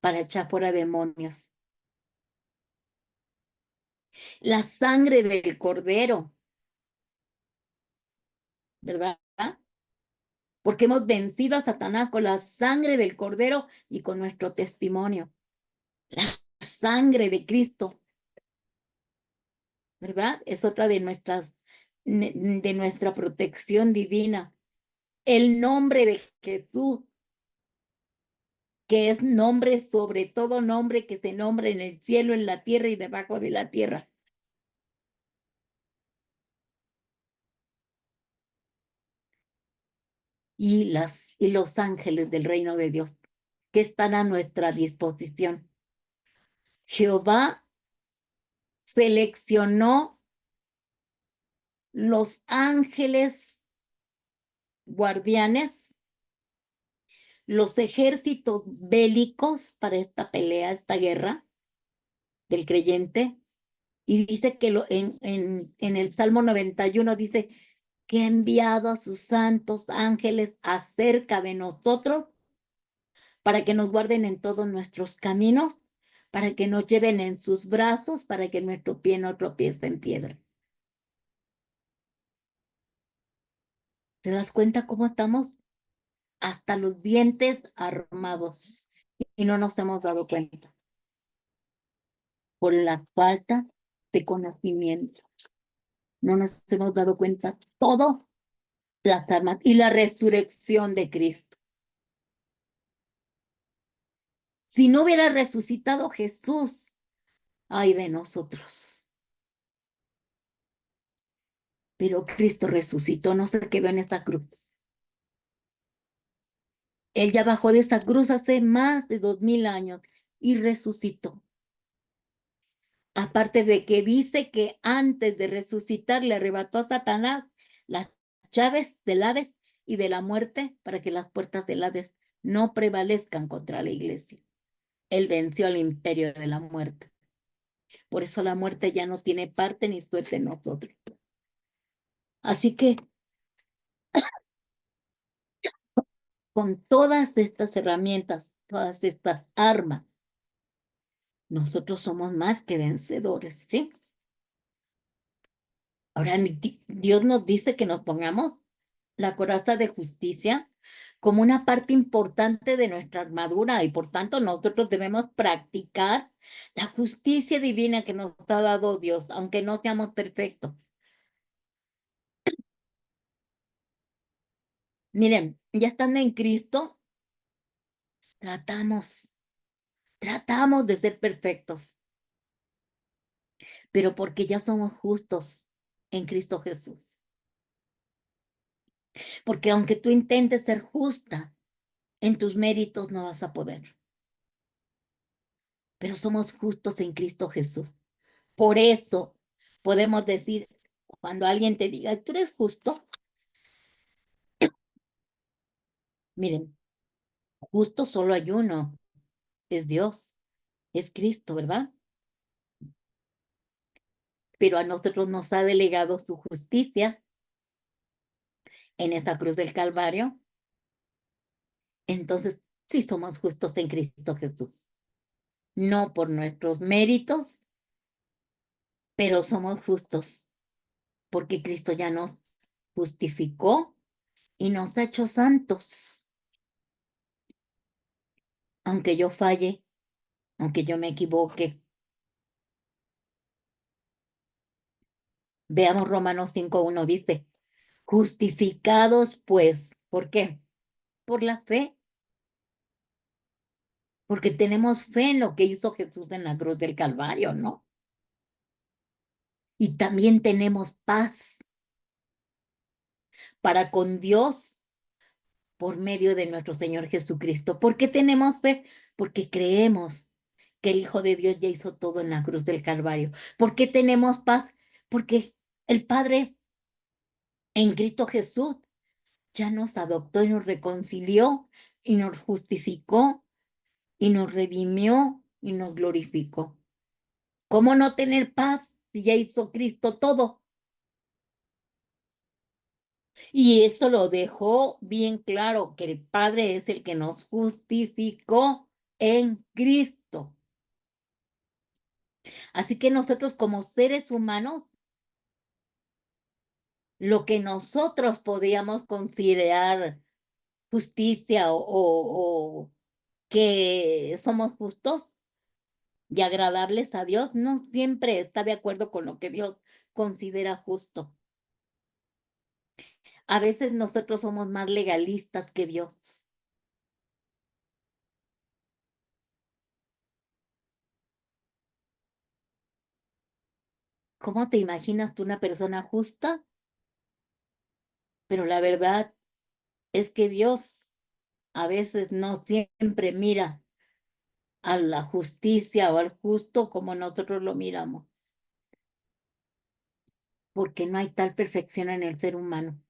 para echar fuera demonios. La sangre del cordero, ¿verdad? Porque hemos vencido a Satanás con la sangre del cordero y con nuestro testimonio. La sangre de Cristo, ¿verdad? Es otra de nuestra protección divina. El nombre de Jesús, que es nombre sobre todo nombre que se nombra en el cielo, en la tierra y debajo de la tierra. Y los ángeles del reino de Dios, que están a nuestra disposición. Jehová seleccionó los ángeles guardianes, los ejércitos bélicos para esta pelea, esta guerra del creyente. Y dice que en el Salmo 91 dice que ha enviado a sus santos ángeles acerca de nosotros para que nos guarden en todos nuestros caminos, para que nos lleven en sus brazos, para que nuestro pie no tropiece en piedra. ¿Te das cuenta cómo estamos hasta los dientes armados y no nos hemos dado cuenta? Por la falta de conocimiento. No nos hemos dado cuenta todo las armas y la resurrección de Cristo. Si no hubiera resucitado Jesús, ay de nosotros. Pero Cristo resucitó, no se quedó en esa cruz. Él ya bajó de esa cruz hace más de 2000 años y resucitó. Aparte de que dice que antes de resucitar le arrebató a Satanás las llaves del Hades y de la muerte para que las puertas del Hades no prevalezcan contra la iglesia. Él venció al imperio de la muerte. Por eso la muerte ya no tiene parte ni suerte en nosotros. Así que con todas estas herramientas, todas estas armas, nosotros somos más que vencedores, ¿sí? Ahora Dios nos dice que nos pongamos la coraza de justicia como una parte importante de nuestra armadura y por tanto nosotros debemos practicar la justicia divina que nos ha dado Dios, aunque no seamos perfectos. Miren, ya estando en Cristo, tratamos de ser perfectos, pero porque ya somos justos en Cristo Jesús. Porque aunque tú intentes ser justa, en tus méritos no vas a poder. Pero somos justos en Cristo Jesús. Por eso podemos decir, cuando alguien te diga, tú eres justo, miren, justo solo hay uno, es Dios, es Cristo, ¿verdad? Pero a nosotros nos ha delegado su justicia en esa cruz del Calvario. Entonces, sí somos justos en Cristo Jesús. No por nuestros méritos, pero somos justos porque Cristo ya nos justificó y nos ha hecho santos. Aunque yo falle, aunque yo me equivoque. Veamos Romanos 5:1 dice, justificados pues, ¿por qué? Por la fe. Porque tenemos fe en lo que hizo Jesús en la cruz del Calvario, ¿no? Y también tenemos paz para con Dios por medio de nuestro Señor Jesucristo. ¿Por qué tenemos fe? Porque creemos que el Hijo de Dios ya hizo todo en la cruz del Calvario. ¿Por qué tenemos paz? Porque el Padre en Cristo Jesús ya nos adoptó y nos reconcilió y nos justificó y nos redimió y nos glorificó. ¿Cómo no tener paz si ya hizo Cristo todo? Y eso lo dejó bien claro, que el Padre es el que nos justificó en Cristo. Así que nosotros como seres humanos, lo que nosotros podíamos considerar justicia o que somos justos y agradables a Dios, no siempre está de acuerdo con lo que Dios considera justo. A veces nosotros somos más legalistas que Dios. ¿Cómo te imaginas tú una persona justa? Pero la verdad es que Dios a veces no siempre mira a la justicia o al justo como nosotros lo miramos, porque no hay tal perfección en el ser humano.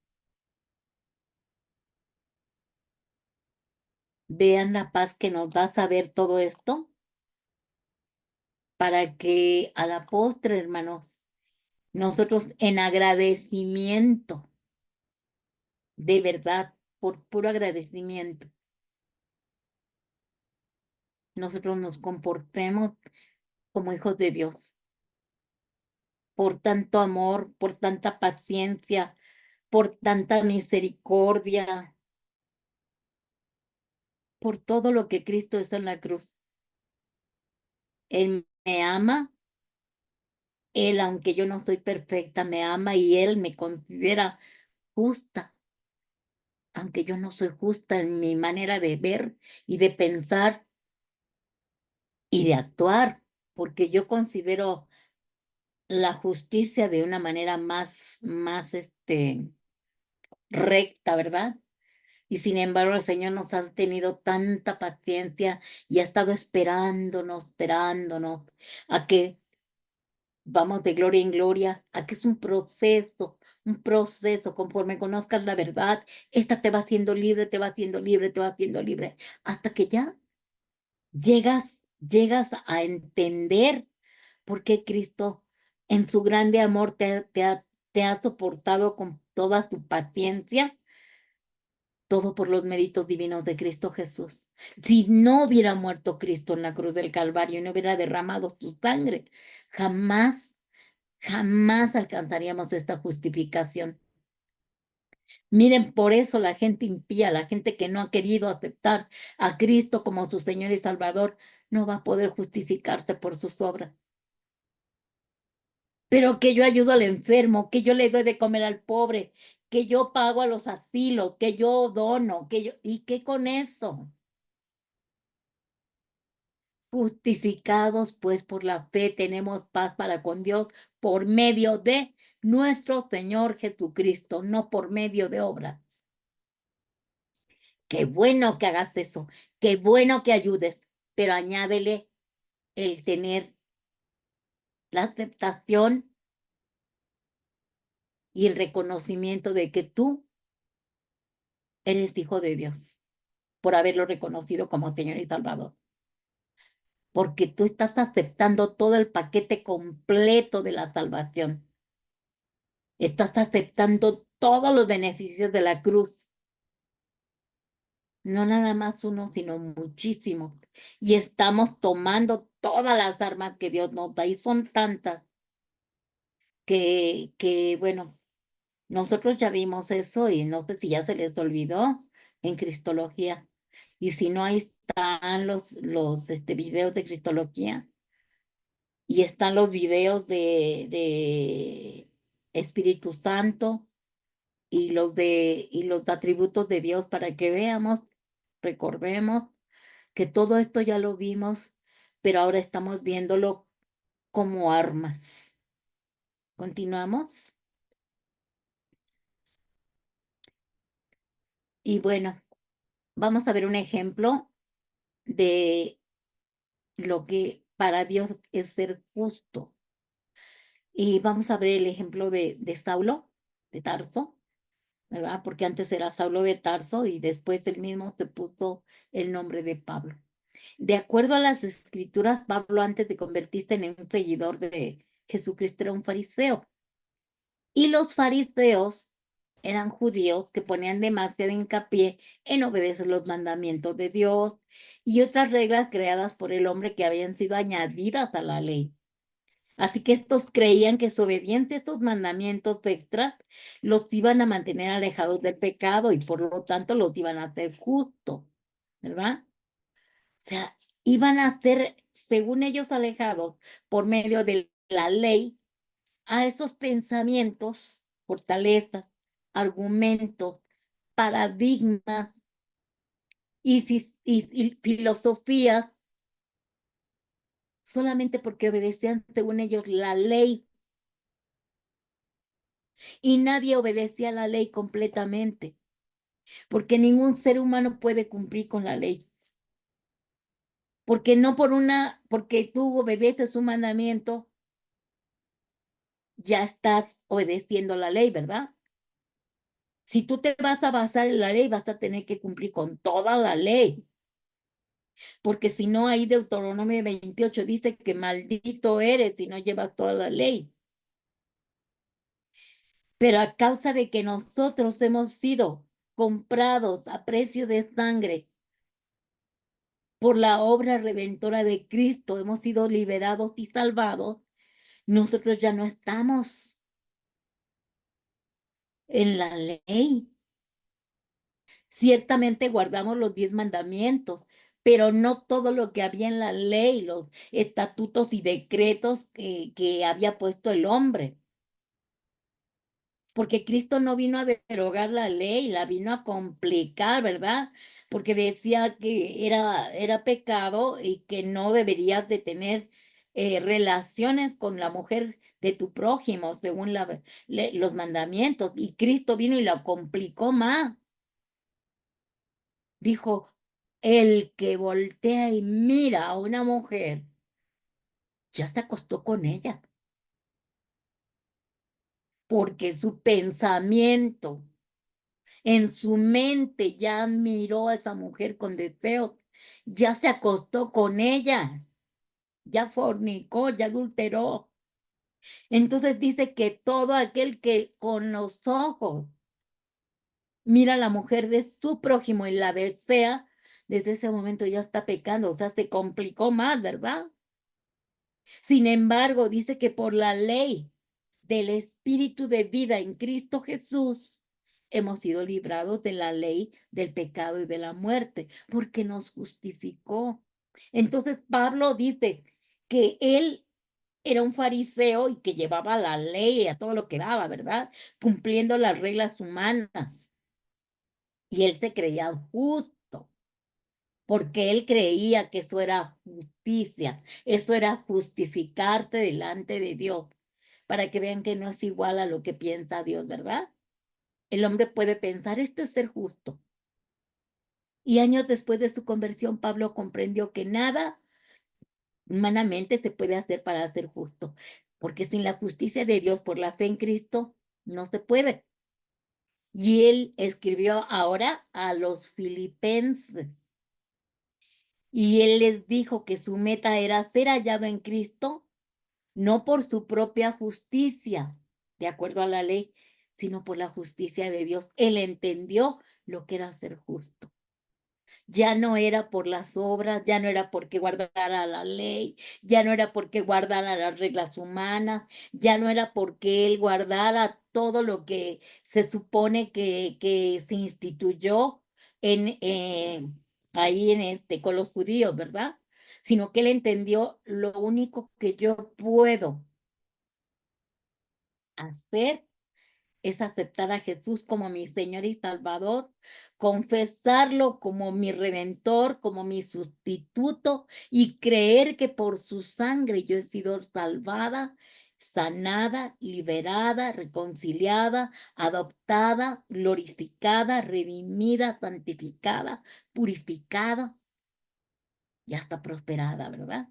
Vean la paz que nos da saber todo esto, para que a la postre, hermanos, nosotros en agradecimiento de verdad, por puro agradecimiento, nosotros nos comportemos como hijos de Dios, por tanto amor, por tanta paciencia, por tanta misericordia, por todo lo que Cristo hizo en la cruz. Él me ama, Él, aunque yo no soy perfecta, me ama y Él me considera justa, aunque yo no soy justa en mi manera de ver y de pensar y de actuar, porque yo considero la justicia de una manera más recta, ¿verdad? Y sin embargo, el Señor nos ha tenido tanta paciencia y ha estado esperándonos a que vamos de gloria en gloria, a que es un proceso, conforme conozcas la verdad, esta te va haciendo libre, te va haciendo libre, te va haciendo libre, hasta que ya llegas a entender por qué Cristo en su grande amor te ha soportado con toda su paciencia, todo por los méritos divinos de Cristo Jesús. Si no hubiera muerto Cristo en la cruz del Calvario y no hubiera derramado su sangre, jamás alcanzaríamos esta justificación. Miren, por eso la gente impía, la gente que no ha querido aceptar a Cristo como su Señor y Salvador, no va a poder justificarse por sus obras. Pero que yo ayudo al enfermo, que yo le doy de comer al pobre, que yo pago a los asilos, que yo dono, ¿y qué con eso? Justificados pues por la fe tenemos paz para con Dios por medio de nuestro Señor Jesucristo, no por medio de obras. Qué bueno que hagas eso, qué bueno que ayudes, pero añádele el tener la aceptación y el reconocimiento de que tú eres hijo de Dios por haberlo reconocido como Señor y Salvador. Porque tú estás aceptando todo el paquete completo de la salvación. Estás aceptando todos los beneficios de la cruz. No nada más uno, sino muchísimos. Y estamos tomando todas las armas que Dios nos da y son tantas bueno, nosotros ya vimos eso y no sé si ya se les olvidó en Cristología. Y si no, ahí están los videos de Cristología y están los videos de Espíritu Santo y los atributos de Dios para que veamos, recordemos que todo esto ya lo vimos, pero ahora estamos viéndolo como armas. ¿Continuamos? Y bueno, vamos a ver un ejemplo de lo que para Dios es ser justo. Y vamos a ver el ejemplo de Saulo, de Tarso, ¿verdad? Porque antes era Saulo de Tarso y después él mismo se puso el nombre de Pablo. De acuerdo a las escrituras, Pablo, antes de convertirse en un seguidor de Jesucristo, era un fariseo. Y los fariseos eran judíos que ponían demasiado hincapié en obedecer los mandamientos de Dios y otras reglas creadas por el hombre que habían sido añadidas a la ley. Así que estos creían que su obediencia a estos mandamientos extras los iban a mantener alejados del pecado y por lo tanto los iban a hacer justos, ¿verdad? O sea, iban a ser, según ellos, alejados por medio de la ley a esos pensamientos, fortalezas, argumentos, paradigmas y filosofías, solamente porque obedecían, según ellos, la ley. Y nadie obedecía la ley completamente, porque ningún ser humano puede cumplir con la ley. Porque no porque tú obedeces un mandamiento, ya estás obedeciendo la ley, ¿verdad? Si tú te vas a basar en la ley, vas a tener que cumplir con toda la ley. Porque si no, ahí Deuteronomio 28 dice que maldito eres si no llevas toda la ley. Pero a causa de que nosotros hemos sido comprados a precio de sangre por la obra redentora de Cristo, hemos sido liberados y salvados, nosotros ya no estamos en la ley. Ciertamente guardamos los 10 mandamientos, pero no todo lo que había en la ley, los estatutos y decretos que había puesto el hombre. Porque Cristo no vino a derogar la ley, la vino a complicar, ¿verdad? Porque decía que era pecado y que no deberías de tener relaciones con la mujer de tu prójimo, según los mandamientos. Y Cristo vino y la complicó más. Dijo, el que voltea y mira a una mujer, ya se acostó con ella. Porque su pensamiento, en su mente ya miró a esa mujer con deseo, ya se acostó con ella, ya fornicó, ya adulteró. Entonces dice que todo aquel que con los ojos mira a la mujer de su prójimo y la desea, desde ese momento ya está pecando, o sea, se complicó más, ¿verdad? Sin embargo, dice que por la ley del Espíritu de vida en Cristo Jesús, hemos sido librados de la ley del pecado y de la muerte, porque nos justificó. Entonces Pablo dice que él era un fariseo y que llevaba la ley a todo lo que daba, ¿verdad? Cumpliendo las reglas humanas. Y él se creía justo, porque él creía que eso era justicia, eso era justificarse delante de Dios, para que vean que no es igual a lo que piensa Dios, ¿verdad? El hombre puede pensar, esto es ser justo. Y años después de su conversión, Pablo comprendió que nada humanamente se puede hacer para ser justo, porque sin la justicia de Dios por la fe en Cristo, no se puede. Y él escribió ahora a los filipenses. Y él les dijo que su meta era ser hallado en Cristo, no por su propia justicia, de acuerdo a la ley, sino por la justicia de Dios. Él entendió lo que era ser justo. Ya no era por las obras, ya no era porque guardara la ley, ya no era porque guardara las reglas humanas, ya no era porque él guardara todo lo que se supone que se instituyó en, ahí con los judíos, ¿verdad? Sino que él entendió lo único que yo puedo hacer es aceptar a Jesús como mi Señor y Salvador, confesarlo como mi Redentor, como mi sustituto y creer que por su sangre yo he sido salvada, sanada, liberada, reconciliada, adoptada, glorificada, redimida, santificada, purificada y hasta prosperada, ¿verdad?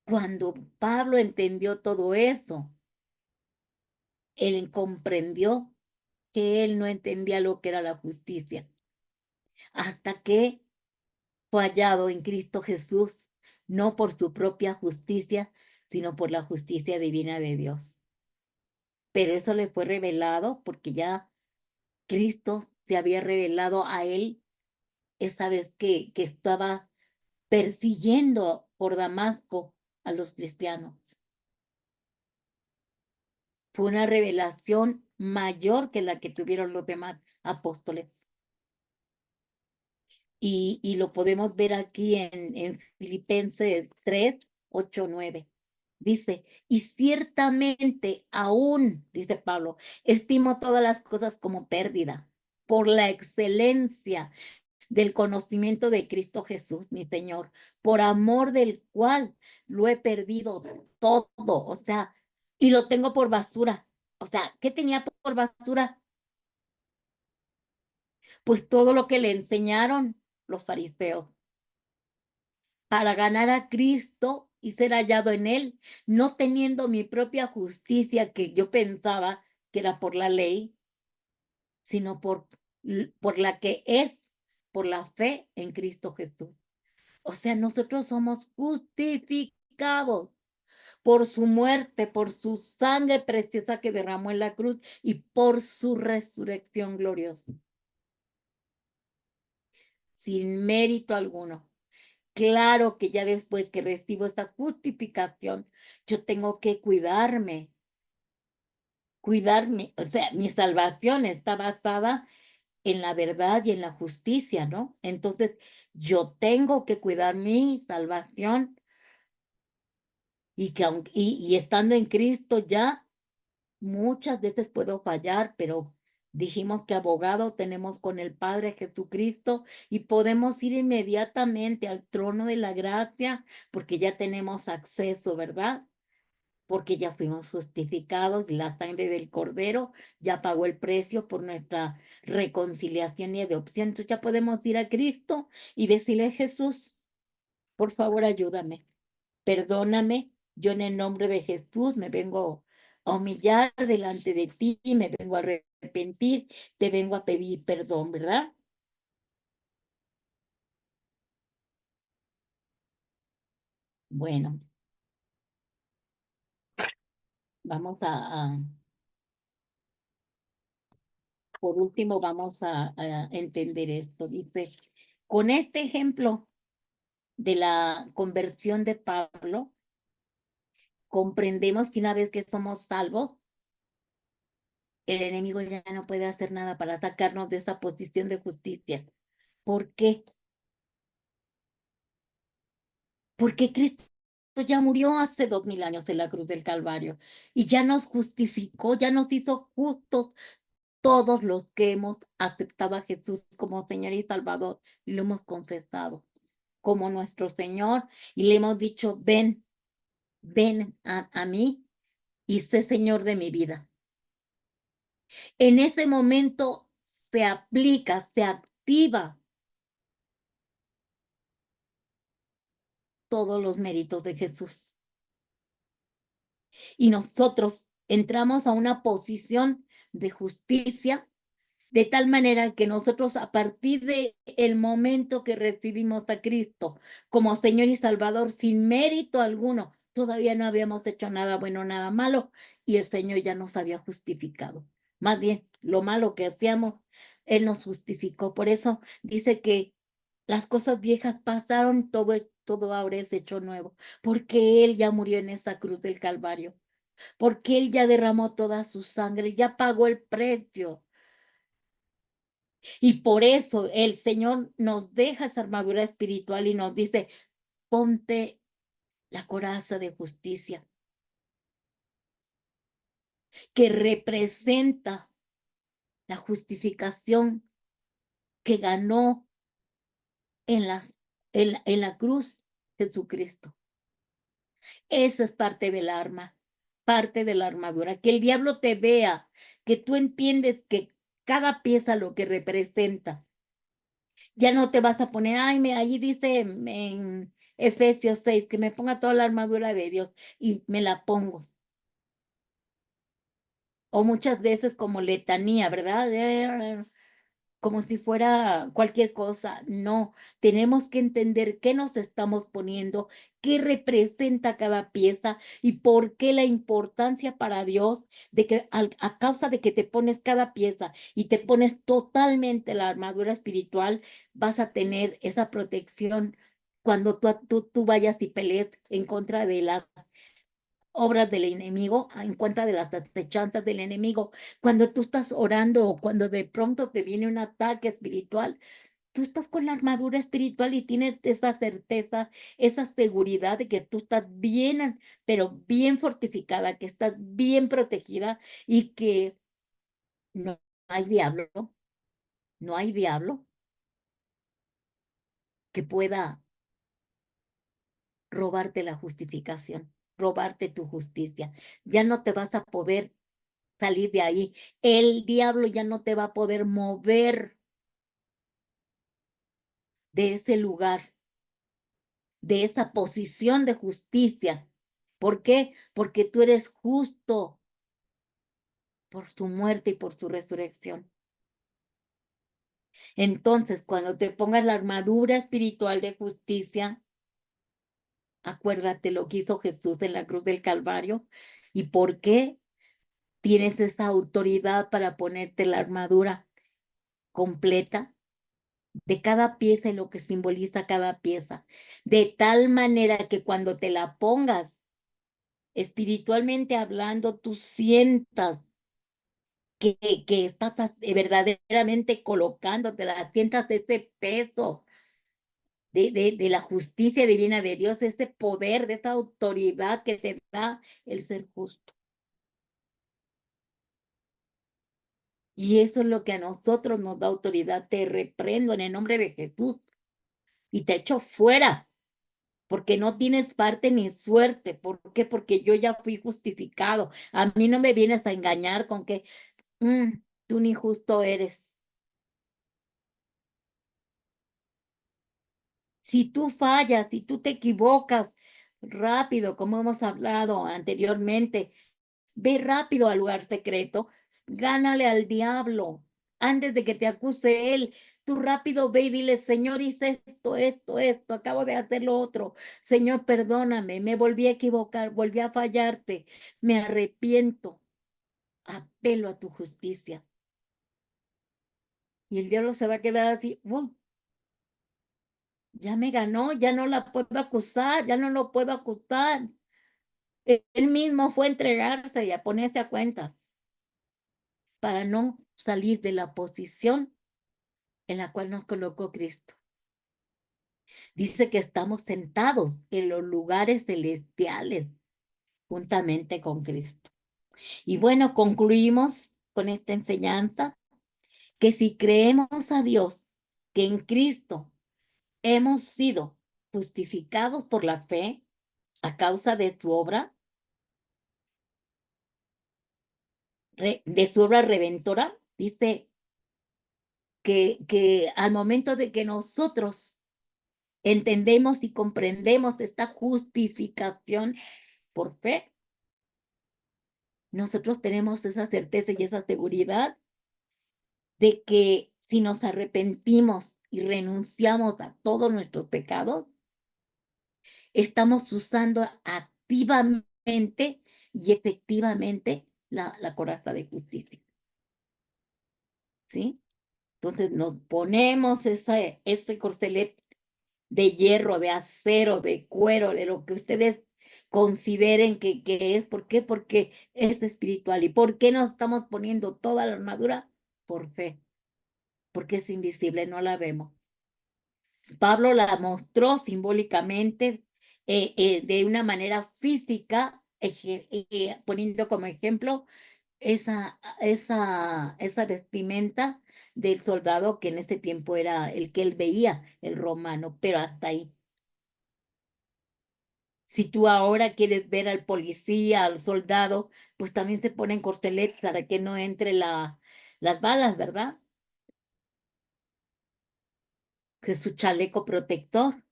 Cuando Pablo entendió todo eso, él comprendió que él no entendía lo que era la justicia, hasta que fue hallado en Cristo Jesús, no por su propia justicia, sino por la justicia divina de Dios. Pero eso le fue revelado porque ya Cristo se había revelado a él esa vez que estaba persiguiendo por Damasco a los cristianos. Fue una revelación mayor que la que tuvieron los demás apóstoles. Y lo podemos ver aquí en Filipenses 3, 8, 9. Dice, y ciertamente aún, dice Pablo, estimo todas las cosas como pérdida por la excelencia del conocimiento de Cristo Jesús, mi Señor, por amor del cual lo he perdido todo, o sea, y lo tengo por basura. O sea, ¿qué tenía por basura? Pues todo lo que le enseñaron los fariseos para ganar a Cristo y ser hallado en él, no teniendo mi propia justicia que yo pensaba que era por la ley, sino por la que es por la fe en Cristo Jesús. O sea, nosotros somos justificados por su muerte, por su sangre preciosa que derramó en la cruz y por su resurrección gloriosa. sin mérito alguno. Claro que ya después que recibo esa justificación, yo tengo que cuidarme. O sea, mi salvación está basada en la verdad y en la justicia, ¿no? Entonces, yo tengo que cuidar mi salvación y que y estando en Cristo ya muchas veces puedo fallar, pero dijimos que abogado tenemos con el Padre Jesucristo y podemos ir inmediatamente al trono de la gracia porque ya tenemos acceso, ¿verdad? Porque ya fuimos justificados y la sangre del Cordero ya pagó el precio por nuestra reconciliación y adopción. Entonces ya podemos ir a Cristo y decirle, Jesús, por favor, ayúdame, perdóname, yo en el nombre de Jesús me vengo a humillar delante de ti, me vengo a arrepentir, te vengo a pedir perdón, ¿verdad? Bueno, vamos por último, vamos a entender esto. Dice, con este ejemplo de la conversión de Pablo, comprendemos que una vez que somos salvos, el enemigo ya no puede hacer nada para sacarnos de esa posición de justicia. ¿Por qué? Porque Cristo ya murió hace 2000 años en la cruz del Calvario y ya nos justificó, ya nos hizo justos todos los que hemos aceptado a Jesús como Señor y Salvador y lo hemos confesado como nuestro Señor y le hemos dicho, ven, ven a mí y sé Señor de mi vida. En ese momento se aplica, se activa todos los méritos de Jesús. Y nosotros entramos a una posición de justicia de tal manera que nosotros a partir de el momento que recibimos a Cristo como Señor y Salvador sin mérito alguno, todavía no habíamos hecho nada bueno, nada malo y el Señor ya nos había justificado. Más bien, lo malo que hacíamos, Él nos justificó. Por eso dice que las cosas viejas pasaron, todo ahora es hecho nuevo, porque Él ya murió en esa cruz del Calvario, porque Él ya derramó toda su sangre, ya pagó el precio. Y por eso el Señor nos deja esa armadura espiritual y nos dice, ponte la coraza de justicia, que representa la justificación que ganó en la cruz Jesucristo. Esa es parte del arma, parte de la armadura. Que el diablo te vea, que tú entiendes que cada pieza lo que representa. Ya no te vas a poner, ay, allí dice en Efesios 6 que me ponga toda la armadura de Dios y me la pongo. O muchas veces como letanía, ¿verdad? Como si fuera cualquier cosa. No, tenemos que entender qué nos estamos poniendo, qué representa cada pieza y por qué la importancia para Dios de que a causa de que te pones cada pieza y te pones totalmente la armadura espiritual, vas a tener esa protección cuando tú vayas y pelees en contra de las obras del enemigo, en contra de las acechanzas del enemigo. Cuando tú estás orando o cuando de pronto te viene un ataque espiritual, tú estás con la armadura espiritual y tienes esa certeza, esa seguridad de que tú estás bien, pero bien fortificada, que estás bien protegida y que no hay diablo, no hay diablo que pueda robarte la justificación, robarte tu justicia. Ya no te vas a poder salir de ahí. El diablo ya no te va a poder mover de ese lugar, de esa posición de justicia. ¿Por qué? Porque tú eres justo por su muerte y por su resurrección. Entonces, cuando te pongas la armadura espiritual de justicia, acuérdate lo que hizo Jesús en la cruz del Calvario y por qué tienes esa autoridad para ponerte la armadura completa de cada pieza y lo que simboliza cada pieza, de tal manera que cuando te la pongas, espiritualmente hablando, tú sientas que estás verdaderamente colocándotela, sientas ese peso de la justicia divina de Dios, ese poder, de esa autoridad que te da el ser justo. Y eso es lo que a nosotros nos da autoridad. Te reprendo en el nombre de Jesús y te echo fuera, porque no tienes parte ni suerte. ¿Por qué? Porque yo ya fui justificado. A mí no me vienes a engañar con que tú ni justo eres. Si tú fallas, si tú te equivocas rápido, como hemos hablado anteriormente, ve rápido al lugar secreto, gánale al diablo antes de que te acuse él. Tú rápido ve y dile, Señor, hice esto, acabo de hacer lo otro. Señor, perdóname, me volví a equivocar, volví a fallarte, me arrepiento, apelo a tu justicia. Y el diablo se va a quedar así, ya me ganó, ya no la puedo acusar, ya no lo puedo acusar. Él mismo fue a entregarse y a ponerse a cuentas para no salir de la posición en la cual nos colocó Cristo. Dice que estamos sentados en los lugares celestiales juntamente con Cristo. Y bueno, concluimos con esta enseñanza que si creemos a Dios, que en Cristo hemos sido justificados por la fe a causa de su obra, de su obra redentora, dice que al momento de que nosotros entendemos y comprendemos esta justificación por fe, nosotros tenemos esa certeza y esa seguridad de que si nos arrepentimos y renunciamos a todos nuestros pecados, estamos usando activamente y efectivamente la coraza de justicia. ¿Sí? Entonces nos ponemos ese corselet de hierro, de acero, de cuero, de lo que ustedes consideren que es. ¿Por qué? Porque es espiritual. ¿Y por qué nos estamos poniendo toda la armadura? Por fe, porque es invisible, no la vemos. Pablo la mostró simbólicamente de una manera física, poniendo como ejemplo esa vestimenta del soldado que en ese tiempo era el que él veía, el romano, pero hasta ahí. Si tú ahora quieres ver al policía, al soldado, pues también se ponen corselet para que no entre las balas, ¿verdad? Que es su chaleco protector.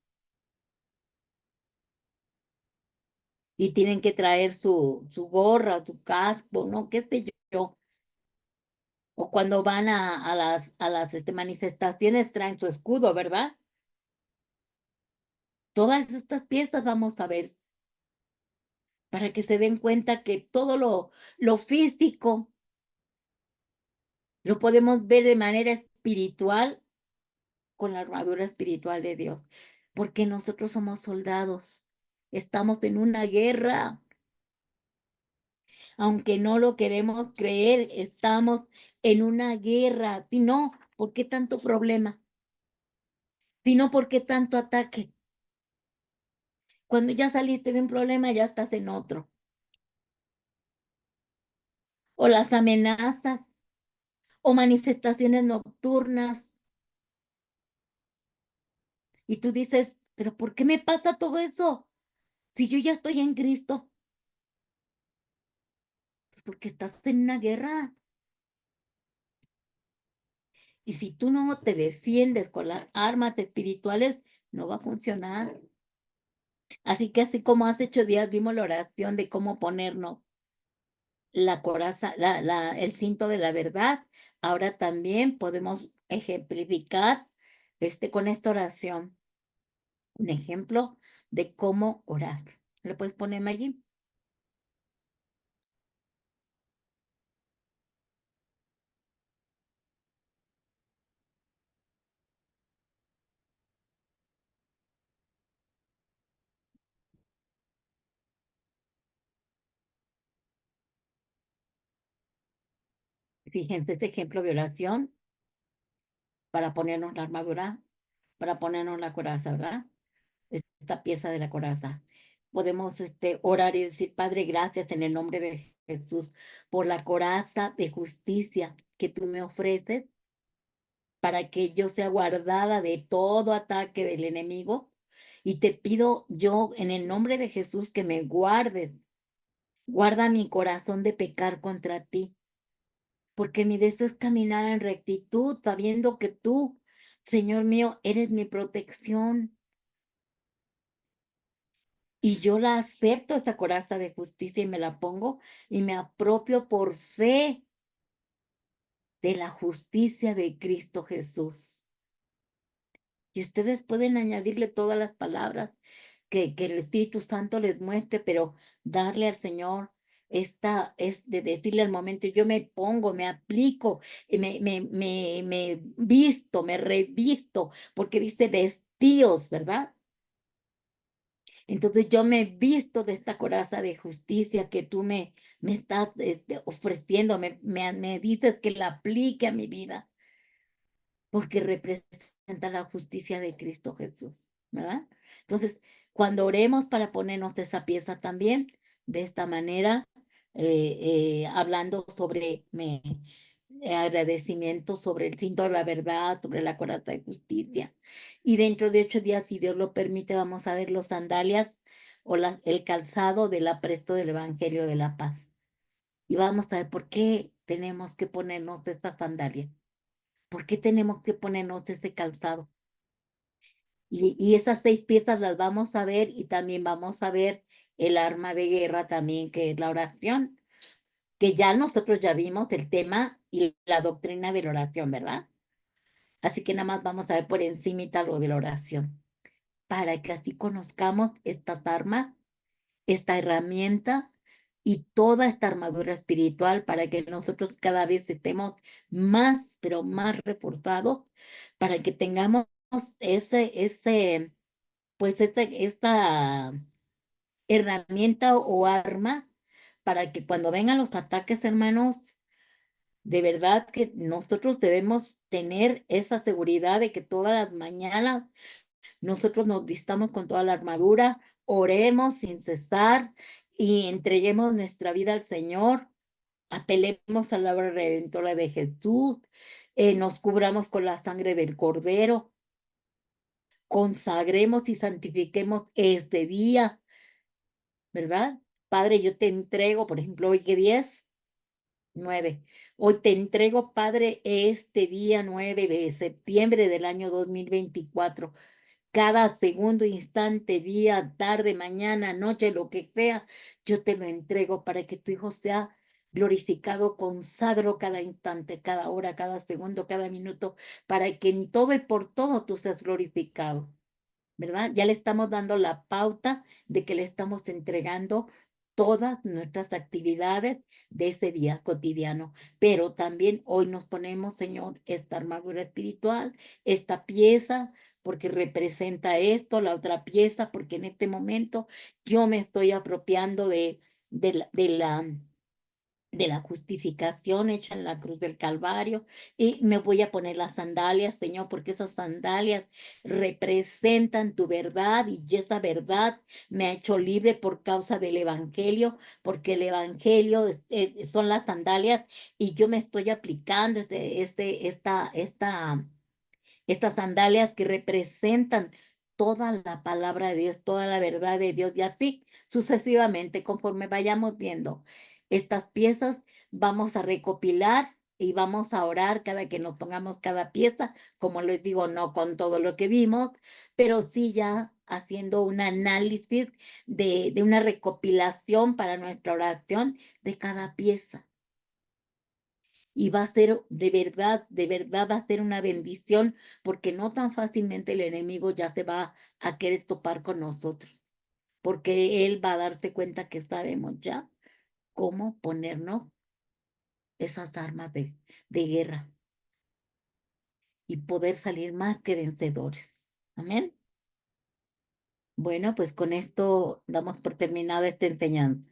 Y tienen que traer su gorra, su casco, ¿no? ¿Qué sé yo? O cuando van a las manifestaciones traen su escudo, ¿verdad? Todas estas piezas vamos a ver para que se den cuenta que todo lo físico lo podemos ver de manera espiritual con la armadura espiritual de Dios, porque nosotros somos soldados, estamos en una guerra, aunque no lo queremos creer, estamos en una guerra. Si no, ¿por qué tanto problema? Si no, ¿por qué tanto ataque? Cuando ya saliste de un problema, ya estás en otro. O las amenazas, o manifestaciones nocturnas. Y tú dices, ¿pero por qué me pasa todo eso? Si yo ya estoy en Cristo. Porque estás en una guerra. Y si tú no te defiendes con las armas espirituales, no va a funcionar. Así que así como hace 8 días vimos la oración de cómo ponernos la coraza, el cinto de la verdad, ahora también podemos ejemplificar con esta oración un ejemplo de cómo orar. ¿Le puedes poner allí? fíjense, este ejemplo de oración para ponernos la armadura, para ponernos la coraza, ¿verdad? Esta pieza de la coraza. Podemos orar y decir, Padre, gracias en el nombre de Jesús por la coraza de justicia que tú me ofreces para que yo sea guardada de todo ataque del enemigo. Y te pido yo en el nombre de Jesús que me guardes. Guarda mi corazón de pecar contra ti, porque mi deseo es caminar en rectitud, sabiendo que tú, Señor mío, eres mi protección. Y yo la acepto, esta coraza de justicia, y me la pongo y me apropio por fe de la justicia de Cristo Jesús. Y ustedes pueden añadirle todas las palabras que el Espíritu Santo les muestre, pero darle al Señor esta es de decirle al momento, yo me pongo, me aplico, me visto, me revisto, porque dice vestíos, ¿verdad? Entonces yo me visto de esta coraza de justicia que tú me estás ofreciendo, me dices que la aplique a mi vida, porque representa la justicia de Cristo Jesús, ¿verdad? Entonces, cuando oremos para ponernos esa pieza también, de esta manera, hablando sobre agradecimiento, sobre el cinto de la verdad, sobre la coraza de justicia. Y dentro de 8 días, si Dios lo permite, vamos a ver los sandalias o el calzado del apresto del Evangelio de la Paz. Y vamos a ver por qué tenemos que ponernos estas sandalias. ¿Por qué tenemos que ponernos este calzado? Y esas 6 piezas las vamos a ver y también vamos a ver el arma de guerra también, que es la oración, que ya nosotros ya vimos el tema y la doctrina de la oración, ¿verdad? Así que nada más vamos a ver por encimita lo de la oración, para que así conozcamos estas armas, esta herramienta y toda esta armadura espiritual para que nosotros cada vez estemos más, pero más reforzados, para que tengamos pues esta herramienta o arma para que cuando vengan los ataques, hermanos, de verdad que nosotros debemos tener esa seguridad de que todas las mañanas nosotros nos vistamos con toda la armadura, oremos sin cesar y entreguemos nuestra vida al Señor, apelemos a la obra redentora de Jesús, nos cubramos con la sangre del Cordero, consagremos y santifiquemos este día, ¿verdad? Padre, yo te entrego, por ejemplo, hoy que 10, 9. Hoy te entrego, Padre, este día 9 de septiembre del año 2024. Cada segundo, instante, día, tarde, mañana, noche, lo que sea, yo te lo entrego para que tu Hijo sea glorificado. Consagro cada instante, cada hora, cada segundo, cada minuto, para que en todo y por todo tú seas glorificado, ¿verdad? Ya le estamos dando la pauta de que le estamos entregando todas nuestras actividades de ese día cotidiano, pero también hoy nos ponemos, Señor, esta armadura espiritual, esta pieza, porque representa esto, la otra pieza, porque en este momento yo me estoy apropiando de la justificación hecha en la cruz del Calvario, y me voy a poner las sandalias, Señor, porque esas sandalias representan tu verdad y esa verdad me ha hecho libre por causa del Evangelio, porque el Evangelio son las sandalias y yo me estoy aplicando estas sandalias que representan toda la palabra de Dios, toda la verdad de Dios, y así sucesivamente, conforme vayamos viendo estas piezas, vamos a recopilar y vamos a orar cada que nos pongamos cada pieza, como les digo, no con todo lo que vimos, pero sí ya haciendo un análisis de una recopilación para nuestra oración de cada pieza. Y va a ser de verdad va a ser una bendición, porque no tan fácilmente el enemigo ya se va a querer topar con nosotros, porque él va a darse cuenta que sabemos ya cómo ponernos esas armas de guerra y poder salir más que vencedores. Amén. Bueno, pues con esto damos por terminada esta enseñanza.